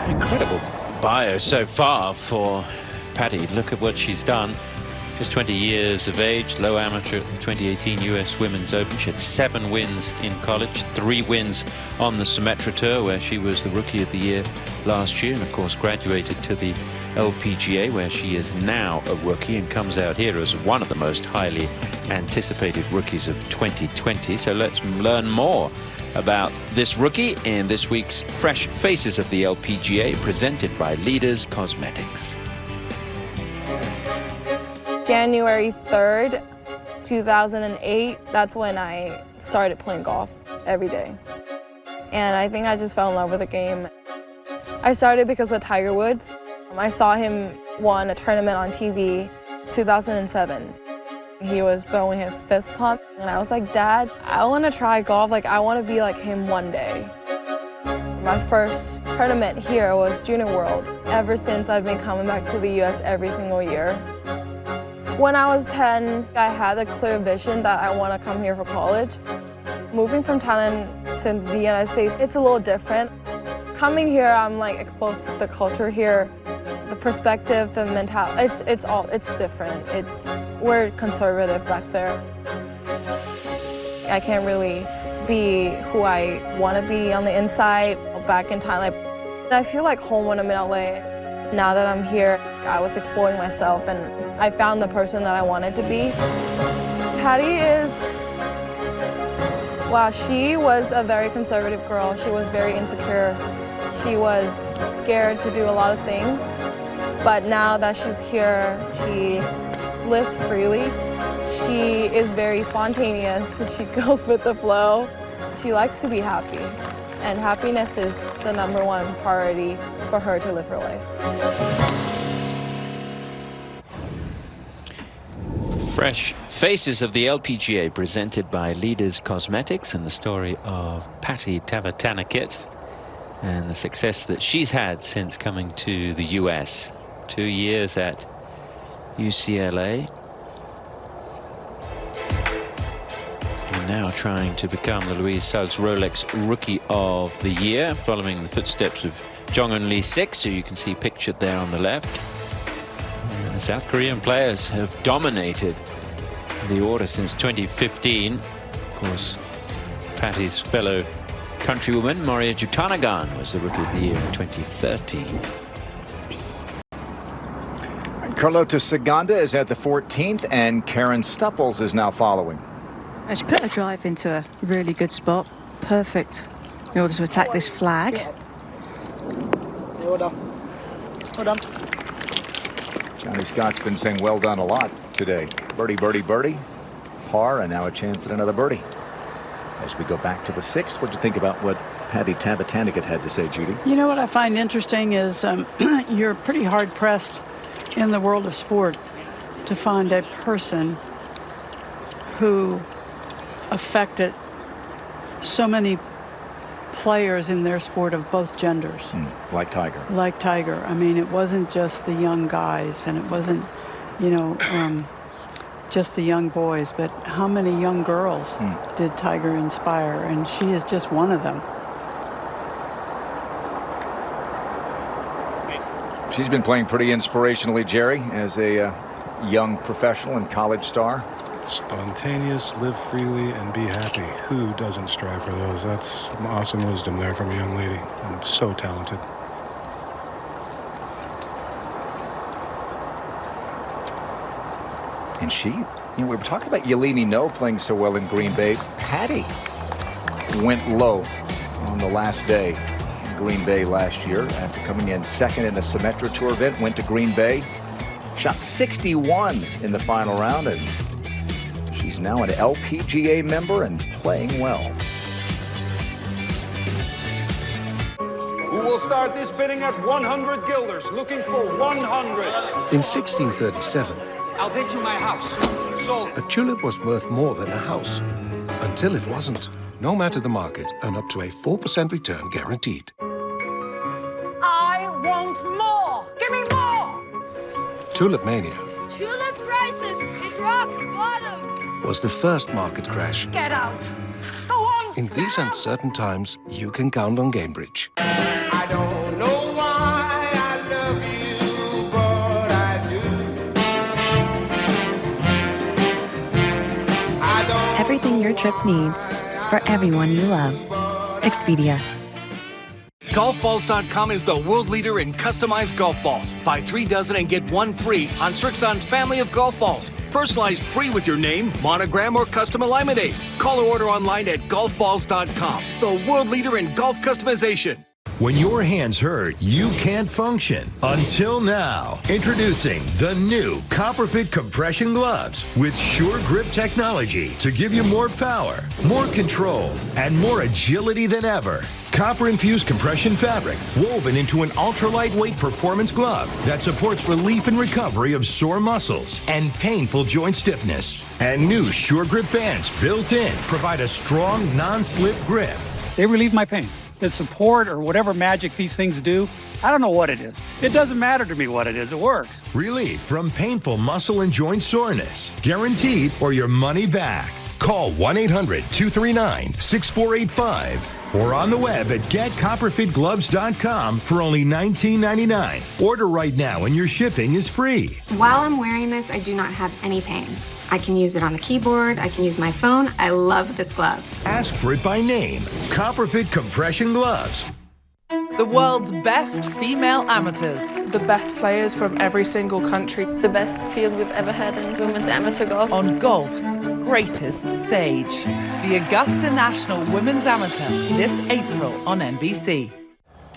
Incredible bio so far for Patty. Look at what she's done. Just 20 years of age, low amateur at the 2018 US Women's Open. She had 7 wins in college, 3 wins on the Symetra Tour, where she was the Rookie of the Year last year, and of course graduated to the LPGA, where she is now a rookie and comes out here as one of the most highly anticipated rookies of 2020. So let's learn more about this rookie in this week's Fresh Faces of the LPGA, presented by Leaders Cosmetics. January 3rd, 2008, that's when I started playing golf every day. And I think I just fell in love with the game. I started because of Tiger Woods. I saw him won a tournament on TV, 2007. He was throwing his fist pump, and I was like, Dad, I want to try golf. Like, I want to be like him one day. My first tournament here was Junior World. Ever since, I've been coming back to the US every single year. When I was 10, I had a clear vision that I want to come here for college. Moving from Thailand to the United States, it's a little different. Coming here, I'm like exposed to the culture here, the perspective, the mentality. It's different. We're conservative back there. I can't really be who I want to be on the inside. Back in Thailand, I feel like home when I'm in LA. Now that I'm here, I was exploring myself and I found the person that I wanted to be. Patty is, wow, she was a very conservative girl. She was very insecure. She was scared to do a lot of things. But now that she's here, she lives freely. She is very spontaneous. She goes with the flow. She likes to be happy. And happiness is the #1 priority for her to live her life. Fresh Faces of the LPGA, presented by Leaders Cosmetics, and the story of Patty Tavatanakit and the success that she's had since coming to the US. 2 years at UCLA. And now trying to become the Louise Suggs Rolex Rookie of the Year, following the footsteps of Jong-un Lee 6, who you can see pictured there on the left. And the South Korean players have dominated the order since 2015. Of course, Patty's fellow countrywoman, Moria Jutanagan, was the Rookie of the Year in 2013. Carlota Saganda is at the 14th, and Karen Stupples is now following. She put her drive into a really good spot. Perfect in order to attack this flag. Hold on. Johnny Scott's been saying well done a lot today. Birdie, birdie, birdie. Par, and now a chance at another birdie. As we go back to the 6th, what do you think about what Patty Tavatanakit had to say, Judy? You know what I find interesting is you're pretty hard-pressed in the world of sport to find a person who affected so many players in their sport of both genders. Like Tiger. Like Tiger. I mean, it wasn't just the young guys, and it wasn't, just the young boys, but how many young girls did Tiger inspire? And she is just one of them. She's been playing pretty inspirationally, Jerry, as a young professional and college star. Spontaneous, live freely, and be happy. Who doesn't strive for those? That's some awesome wisdom there from a young lady, and so talented. And she, we were talking about Yelimi No playing so well in Green Bay. Patty went low on the last day in Green Bay last year after coming in second in a Symetra Tour event, went to Green Bay, Shot 61 in the final round, and she's now an LPGA member and playing well. Who will start this bidding at 100 guilders, looking for 100? In 1637, I'll bid you my house. Sold. a tulip was worth more than a house. Until it wasn't. No matter the market, and up to a 4% return guaranteed. I want more! Give me more! Tulip Mania Tulip prices hit rock bottom. was the first market crash. Get out! Go on! In these uncertain times, you can count on Gainbridge. I don't know why I love you, but I do. I don't Everything your trip needs for everyone you love. Expedia. Golfballs.com is the world leader in customized golf balls. Buy 3 dozen and get 1 free on Srixon's family of golf balls. Personalized free with your name, monogram, or custom alignment aid. Call or order online at golfballs.com. The world leader in golf customization. When your hands hurt, you can't function. Until now. Introducing the new Copperfit compression gloves with sure grip technology to give you more power, more control, and more agility than ever. Copper-infused compression fabric woven into an ultra-lightweight performance glove that supports relief and recovery of sore muscles and painful joint stiffness. And new Sure Grip bands built in provide a strong, non-slip grip. They relieve my pain. The support or whatever magic these things do, I don't know what it is. It doesn't matter to me what it is. It works. Relief from painful muscle and joint soreness. Guaranteed or your money back. Call 1-800-239-6485 or on the web at getcopperfitgloves.com for only $19.99. Order right now and your shipping is free. While I'm wearing this, I do not have any pain. I can use it on the keyboard. I can use my phone. I love this glove. Ask for it by name. Copperfit Compression Gloves. The world's best female amateurs. The best players from every single country. The best field we've ever had in women's amateur golf. On golf's greatest stage. The Augusta National Women's Amateur this April on NBC.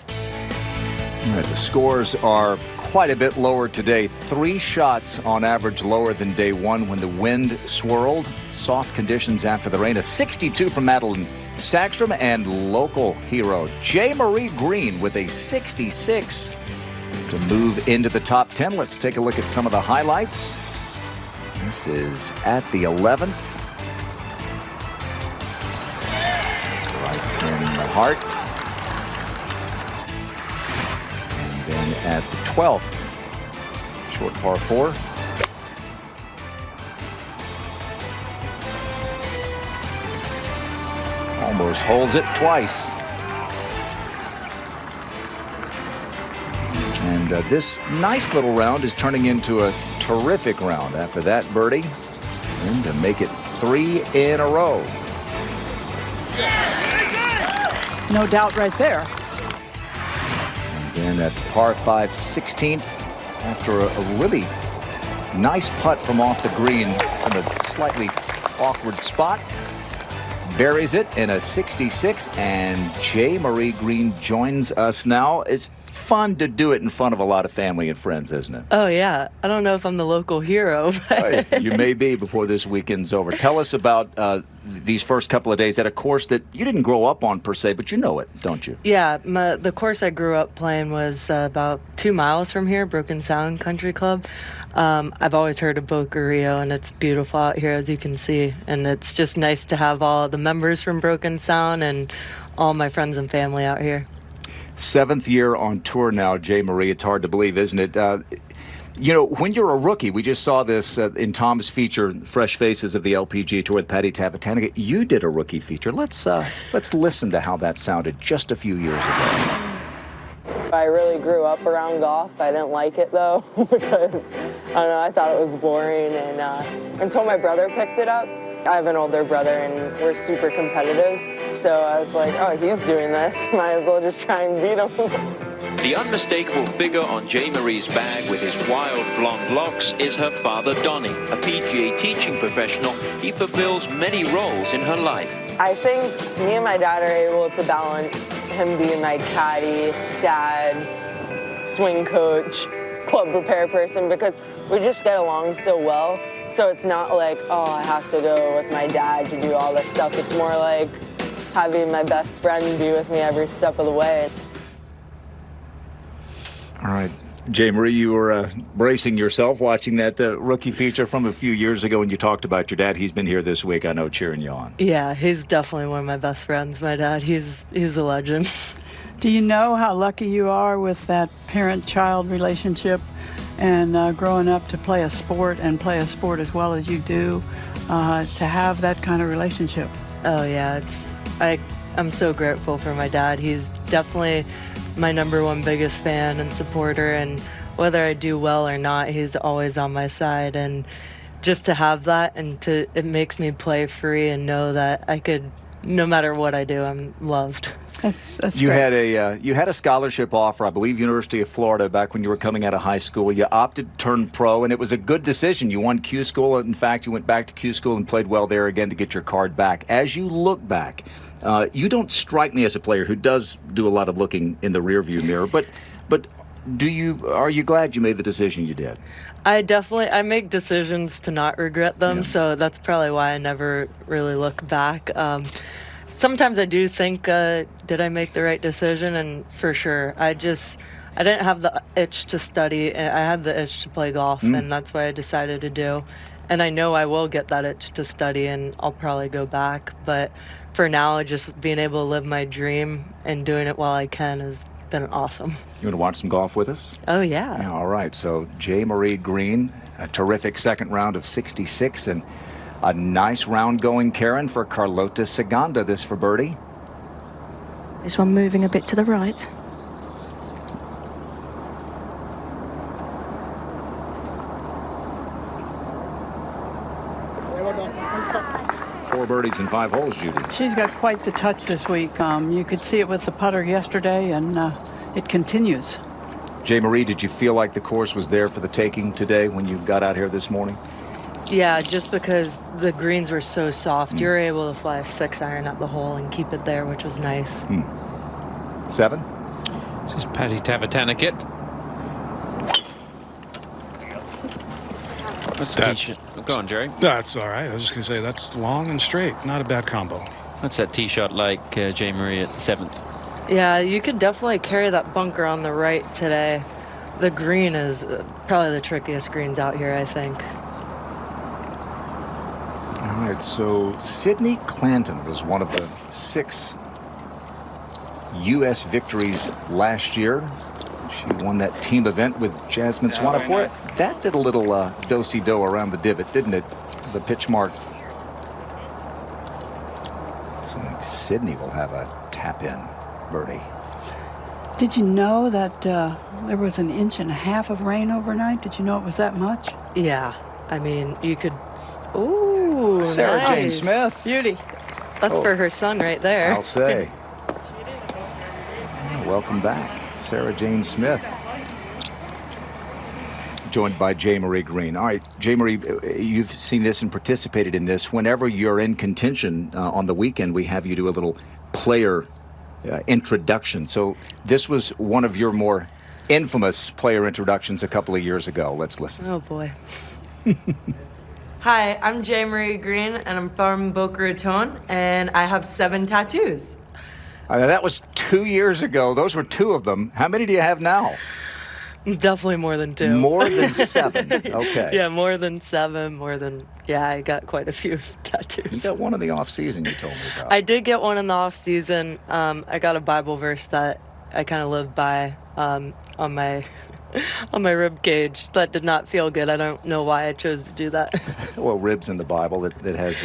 All right, the scores are quite a bit lower today. 3 shots on average lower than day one when the wind swirled. Soft conditions after the rain. A 62 from Madeline Sackstrom and local hero J. Marie Green with a 66 to move into the top 10. Let's take a look at some of the highlights. This is at the 11th. Right in the heart. And then at the 12th, short par 4. Almost holds it twice. And this nice little round is turning into a terrific round after that birdie. And to make it 3 in a row. No doubt right there. And then at par 5, 16th, after a really nice putt from off the green from a slightly awkward spot. Buries it in a 66, and J. Marie Green joins us now. It's fun to do it in front of a lot of family and friends, isn't it? Oh, yeah. I don't know if I'm the local hero, but... You may be before this weekend's over. Tell us about these first couple of days at a course that you didn't grow up on per se, but you know it, don't you? Yeah, the course I grew up playing was about 2 miles from here, Broken Sound Country Club. I've always heard of Boca Rio, and it's beautiful out here, as you can see. And it's just nice to have all the members from Broken Sound and all my friends and family out here. 7th year on tour now, J. Marie. It's hard to believe, isn't it? You know, when you're a rookie, we just saw this in Tom's feature, Fresh Faces of the LPGA Tour with Patty Tabataniga. You did a rookie feature. Let's listen to how that sounded just a few years ago. I really grew up around golf. I didn't like it, though, because, I don't know, I thought it was boring. And until my brother picked it up. I have an older brother, and we're super competitive. So I was like, oh, he's doing this. Might as well just try and beat him. The unmistakable figure on J. Marie's bag with his wild blonde locks is her father, Donnie, a PGA teaching professional. He fulfills many roles in her life. I think me and my dad are able to balance him being my caddy, dad, swing coach, club repair person because we just get along so well. So it's not like, oh, I have to go with my dad to do all this stuff. It's more like having my best friend be with me every step of the way. All right. Jay Marie, you were bracing yourself watching that rookie feature from a few years ago, and you talked about your dad. He's been here this week, I know, cheering you on. Yeah, he's definitely one of my best friends. My dad, he's a legend. Do you know how lucky you are with that parent-child relationship and growing up to play a sport and play a sport as well as you do, to have that kind of relationship? Oh, yeah. I'm so grateful for my dad. He's definitely my #1 biggest fan and supporter, and whether I do well or not, he's always on my side. And just to have that, and it makes me play free and know that I could, no matter what I do, I'm loved. That's you great. had a scholarship offer, I believe, University of Florida, back when you were coming out of high school. You opted to turn pro, and it was a good decision. You won Q School. In fact, you went back to Q School and played well there again to get your card back. As you look back, you don't strike me as a player who does do a lot of looking in the rearview mirror, but are you glad you made the decision you did? I make decisions to not regret them, so that's probably why I never really look back. Sometimes I do think, did I make the right decision? And for sure, I didn't have the itch to study. I had the itch to play golf, and that's what I decided to do. And I know I will get that itch to study, and I'll probably go back. But for now, just being able to live my dream and doing it while I can has been awesome. You want to watch some golf with us? Oh, yeah. All right. So Jay Marie Green, a terrific second round of 66, and a nice round going, Karen, for Carlota Saganda. This for birdie. This one moving a bit to the right. Four birdies in 5 holes, Judy. She's got quite the touch this week. You could see it with the putter yesterday, and it continues. Jay Marie, did you feel like the course was there for the taking today when you got out here this morning? Yeah, just because the greens were so soft, you were able to fly a 6-iron up the hole and keep it there, which was nice. 7? This is Patty Tavatanakit. Go on, Jerry. That's all right. I was just going to say, that's long and straight. Not a bad combo. What's that tee shot like, Jay Marie, at the 7th? Yeah, you could definitely carry that bunker on the right today. The green is probably the trickiest greens out here, I think. All right, so Sydney Clanton was one of the 6 U.S. victories last year. She won that team event with Jasmine Swanepoel. Nice. That did a little do-si-do around the divot, didn't it? The pitch mark. So Sydney will have a tap-in birdie. Did you know that there was 1.5 inches of rain overnight? Did you know it was that much? Yeah. I mean, you could... Ooh, Sarah nice. Jane Smith. Beauty. That's for her son right there. I'll say. Welcome back, Sarah Jane Smith. Joined by Jay Marie Green. All right, Jay Marie, you've seen this and participated in this. Whenever you're in contention on the weekend, we have you do a little player introduction. So this was one of your more infamous player introductions a couple of years ago. Let's listen. Oh, boy. Hi, I'm Jay Marie Green, and I'm from Boca Raton, and I have 7 tattoos. That was 2 years ago. Those were 2 of them. How many do you have now? Definitely more than 2. More than 7. Okay. Yeah, more than 7. I got quite a few tattoos. You got one in the off season, you told me about. I did get one in the off season. I got a Bible verse that I kind of lived by on my rib cage. That did not feel good. I don't know why I chose to do that. Well, ribs in the Bible, that has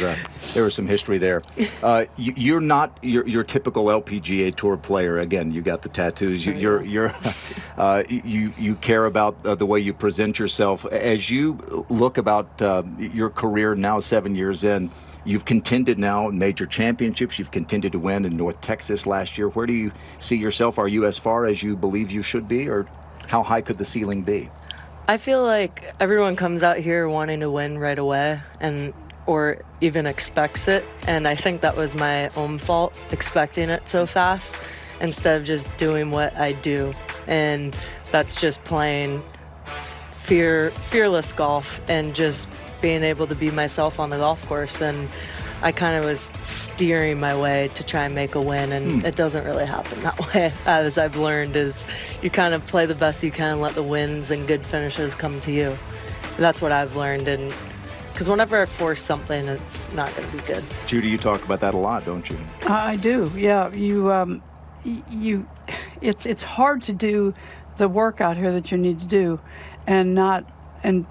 there was some history there. You're not your typical LPGA Tour player. Again, you got the tattoos. You care about the way you present yourself. As you look about your career now, 7 years in, you've contended now in major championships. You've contended to win in North Texas last year. Where do you see yourself? Are you as far as you believe you should be, or how high could the ceiling be? I feel like everyone comes out here wanting to win right away, or even expects it, and I think that was my own fault, expecting it so fast instead of just doing what I do, and that's just playing fearless golf and just being able to be myself on the golf course. And I kind of was steering my way to try and make a win, and it doesn't really happen that way. As I've learned, is you kind of play the best you can and let the wins and good finishes come to you. And that's what I've learned, and because whenever I force something, it's not going to be good. Judy, you talk about that a lot, don't you? I do. Yeah, it's hard to do the work out here that you need to do, and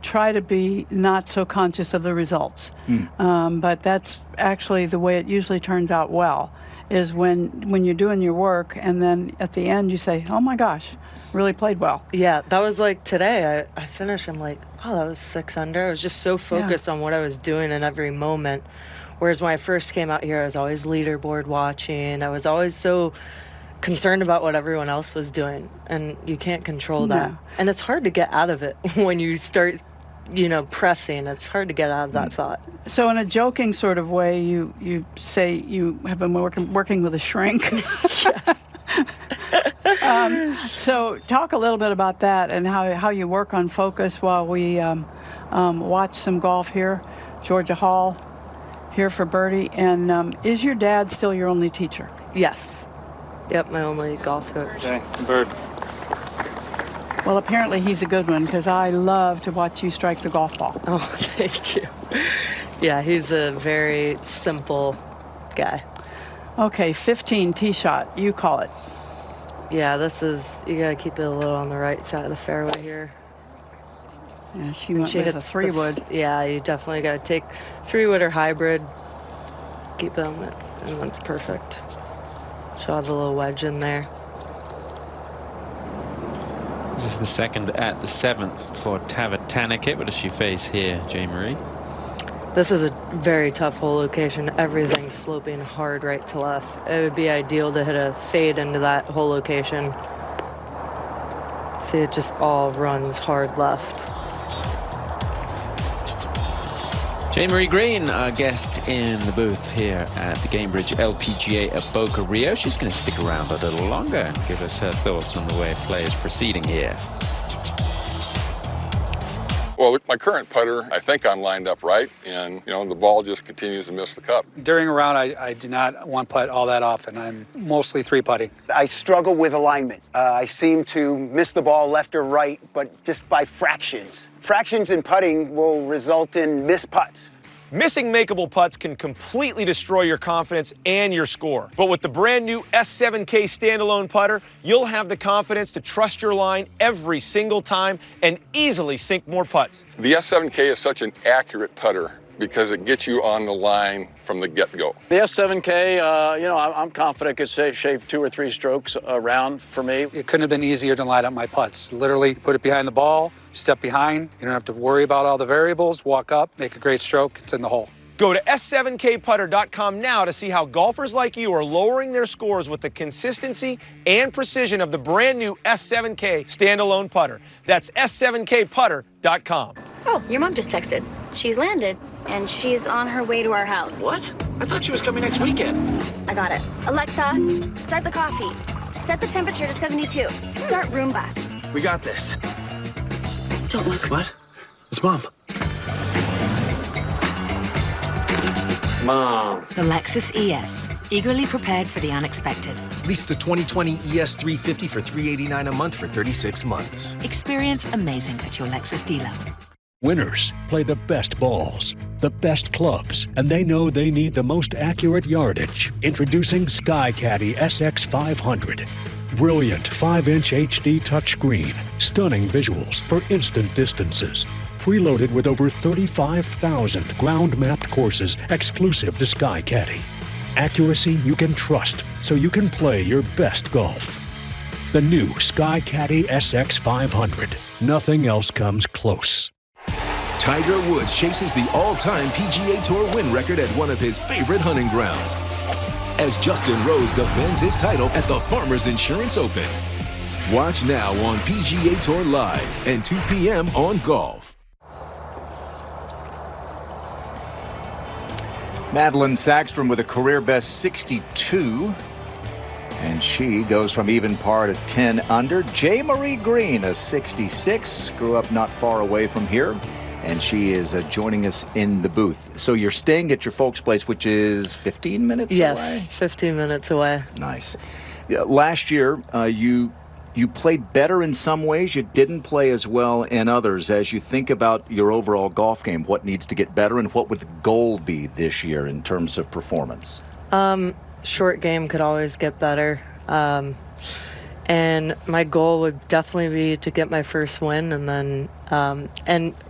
try to be not so conscious of the results. But that's actually the way it usually turns out well, is when you're doing your work and then at the end you say, oh my gosh, really played well. Yeah, that was like today. I finished, I'm like, oh, that was 6 under. I was just so focused on what I was doing in every moment. Whereas when I first came out here, I was always leaderboard watching. I was always so concerned about what everyone else was doing, and you can't control that. And it's hard to get out of it when you start, pressing. It's hard to get out of that thought. So in a joking sort of way, you say you have been working with a shrink. Yes. So talk a little bit about that and how you work on focus while we watch some golf here. Georgia Hall here for birdie. And is your dad still your only teacher? Yes. Yep, my only golf coach. Okay, bird. Well, apparently he's a good one, because I love to watch you strike the golf ball. Oh, thank you. Yeah, he's a very simple guy. Okay, 15 tee shot. You call it. Yeah, you got to keep it a little on the right side of the fairway here. Yeah, she went with a 3-wood. Yeah, you definitely got to take 3-wood or hybrid. Keep it on it, and that's perfect. She'll have a little wedge in there. This is the second at the 7th for Tavatanikit. What does she face here, J-Marie? This is a very tough hole location. Everything's sloping hard right to left. It would be ideal to hit a fade into that hole location. See, it just all runs hard left. J-Marie Green, our guest in the booth here at the Gainbridge LPGA at Boca Rio. She's going to stick around a little longer and give us her thoughts on the way play is proceeding here. Well, my current putter, I think I'm lined up right, and the ball just continues to miss the cup. During a round, I do not one putt all that often. I'm mostly 3-putting. I struggle with alignment. I seem to miss the ball left or right, but just by fractions. Fractions in putting will result in missed putts. Missing makeable putts can completely destroy your confidence and your score. But with the brand new S7K standalone putter, you'll have the confidence to trust your line every single time and easily sink more putts. The S7K is such an accurate putter because it gets you on the line from the get-go. The S7K, I'm confident could shave 2 or 3 strokes around for me. It couldn't have been easier to line up my putts. Literally put it behind the ball, step behind. You don't have to worry about all the variables. Walk up, make a great stroke. It's in the hole. Go to s7kputter.com now to see how golfers like you are lowering their scores with the consistency and precision of the brand new S7K standalone putter. That's s7kputter.com. Oh, your mom just texted. She's landed, and she's on her way to our house. What? I thought she was coming next weekend. I got it. Alexa, start the coffee. Set the temperature to 72. Start Roomba. We got this. Don't look. What? It's Mom. Mom. The Lexus ES. Eagerly prepared for the unexpected. Lease the 2020 ES 350 for $389 a month for 36 months. Experience amazing at your Lexus dealer. Winners play the best balls, the best clubs, and they know they need the most accurate yardage. Introducing SkyCaddy SX500. Brilliant 5-inch HD touchscreen, stunning visuals for instant distances. Preloaded with over 35,000 ground-mapped courses exclusive to SkyCaddy. Accuracy you can trust so you can play your best golf. The new SkyCaddy SX500. Nothing else comes close. Tiger Woods chases the all-time PGA Tour win record at one of his favorite hunting grounds as Justin Rose defends his title at the Farmers Insurance Open. Watch now on PGA Tour Live and 2 p.m. on Golf. Madeline Sackstrom with a career best 62. And she goes from even par to 10 under. J. Marie Green, a 66, grew up not far away from here. And she is joining us in the booth. So you're staying at your folks' place, which is 15 minutes away? Yes, 15 minutes away. Nice. Last year, you played better in some ways. You didn't play as well in others. As you think about your overall golf game, what needs to get better, and what would the goal be this year in terms of performance? Short game could always get better. And my goal would definitely be to get my first win. And then,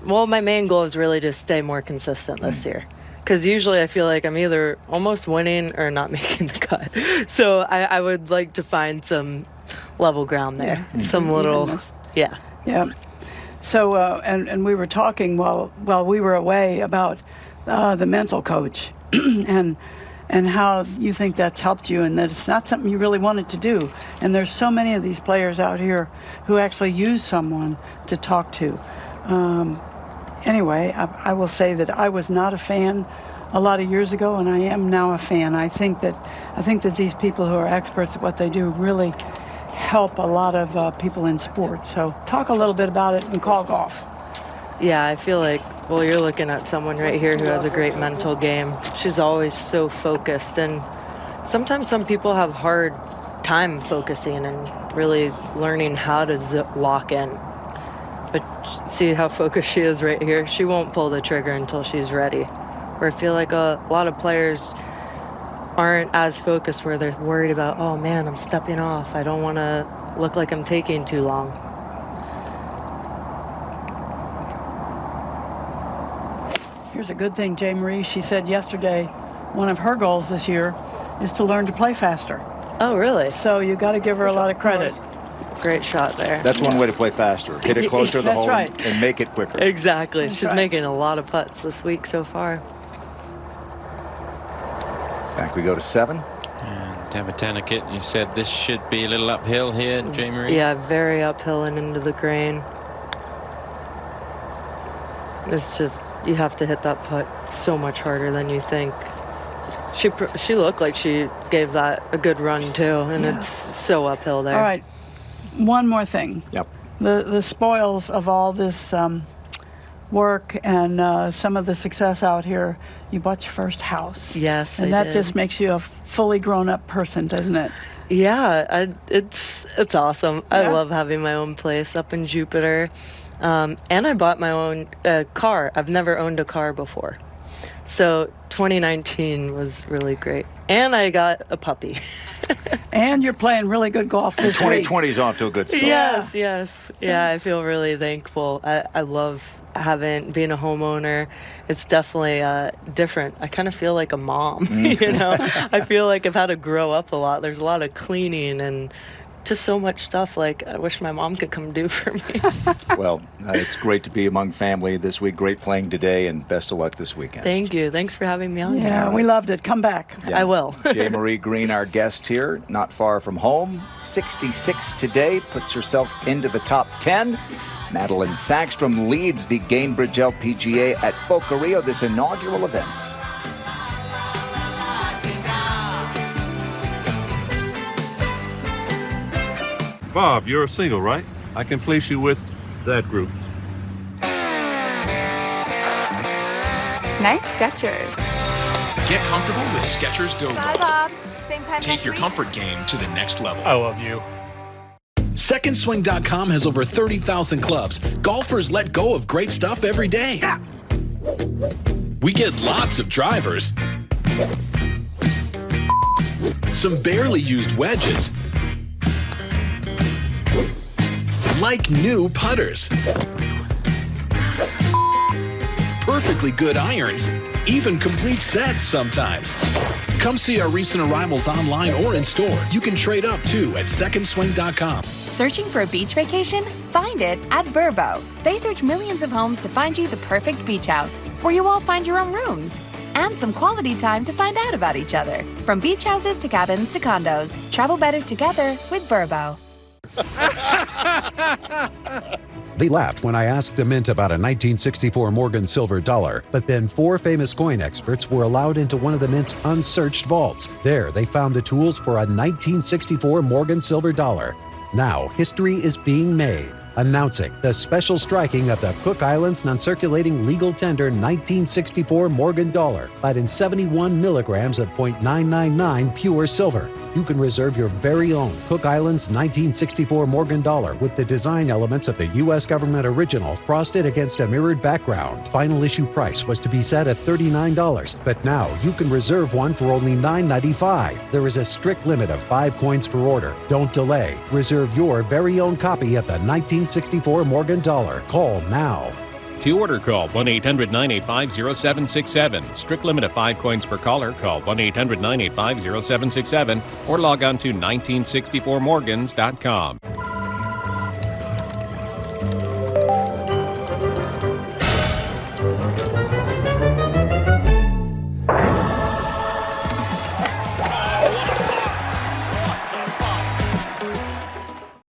my main goal is really to stay more consistent this year. Because usually I feel like I'm either almost winning or not making the cut. So I would like to find some level ground there. Yeah. Some little, yeah. So, and we were talking while we were away about the mental coach and how you think that's helped you, and that it's not something you really wanted to do. And there's so many of these players out here who actually use someone to talk to. Anyway, I will say that I was not a fan a lot of years ago, and I am now a fan. I think that these people who are experts at what they do really help a lot of people in sports. So talk a little bit about it and call golf. Yeah, I feel like, well, you're looking at someone right here who has a great mental game. She's always so focused, and sometimes some people have hard time focusing and really learning how to lock in. But see how focused she is right here? She won't pull the trigger until she's ready. Where I feel like a lot of players aren't as focused, where they're worried about, oh man, I'm stepping off. I don't want to look like I'm taking too long. Here's a good thing, J. Marie. She said yesterday one of her goals this year is to learn to play faster. Oh, really? So you got to give her a lot of credit. Great shot there. That's one way to play faster. Hit it closer to the hole right. and make it quicker. Exactly. That's She's right. making a lot of putts this week so far. Back we go to 7. And Tamatanakit, you said this should be a little uphill here, J. Marie? Yeah, very uphill and into the green. It's just, you have to hit that putt so much harder than you think. She looked like she gave that a good run too, and it's so uphill there. All right, one more thing. Yep. The spoils of all this work and some of the success out here, you bought your first house. Yes, and I that did. just makes you a fully grown-up person, doesn't it? Yeah, it's awesome. I Yeah. love having my own place up in Jupiter. And I bought my own car. I've never owned a car before. So 2019 was really great. And I got a puppy. And you're playing really good golf this week. 2020 is off to a good start. Yes. Yeah, I feel really thankful. I love being a homeowner. It's definitely different. I kind of feel like a mom, you know? I feel like I've had to grow up a lot. There's a lot of cleaning and just so much stuff like I wish my mom could come do for me. Well, it's great to be among family this week. Great playing today, and best of luck this weekend. Thank you. Thanks for having me on. Yeah, we loved it. Come back. I will. J. Marie Green, our guest here, not far from home. 66 today, puts herself into the top 10. Madeline Sackstrom leads the Gainbridge LPGA at Boca Rio, this inaugural event. Bob, you're a single, right? I can place you with that group. Nice Skechers. Get comfortable with Skechers Go Bye, Go. Bob. Same time Take next your week. comfort game to the next level. I love you. SecondSwing.com has over 30,000 clubs. Golfers let go of great stuff every day. We get lots of drivers, some barely used wedges, like new putters, perfectly good irons, even complete sets sometimes. Come see our recent arrivals online or in store. You can trade up too at SecondSwing.com. Searching for a beach vacation? Find it at Vrbo. They search millions of homes to find you the perfect beach house, where you all find your own rooms and some quality time to find out about each other. From beach houses to cabins to condos, travel better together with Vrbo. They laughed when I asked the Mint about a 1964 Morgan silver dollar, but then 4 famous coin experts were allowed into one of the Mint's unsearched vaults. There, they found the tools for a 1964 Morgan silver dollar. Now, history is being made. Announcing the special striking of the Cook Islands non-circulating legal tender 1964 Morgan dollar, clad in 71 milligrams of .999 pure silver. You can reserve your very own Cook Islands 1964 Morgan dollar with the design elements of the U.S. government original frosted against a mirrored background. Final issue price was to be set at $39, but now you can reserve one for only $9.95. There is a strict limit of 5 coins per order. Don't delay. Reserve your very own copy of the 1964 Morgan dollar. Call now. To order, call 1-800-985-0767. Strict limit of 5 coins per caller. Call 1-800-985-0767 or log on to 1964morgans.com.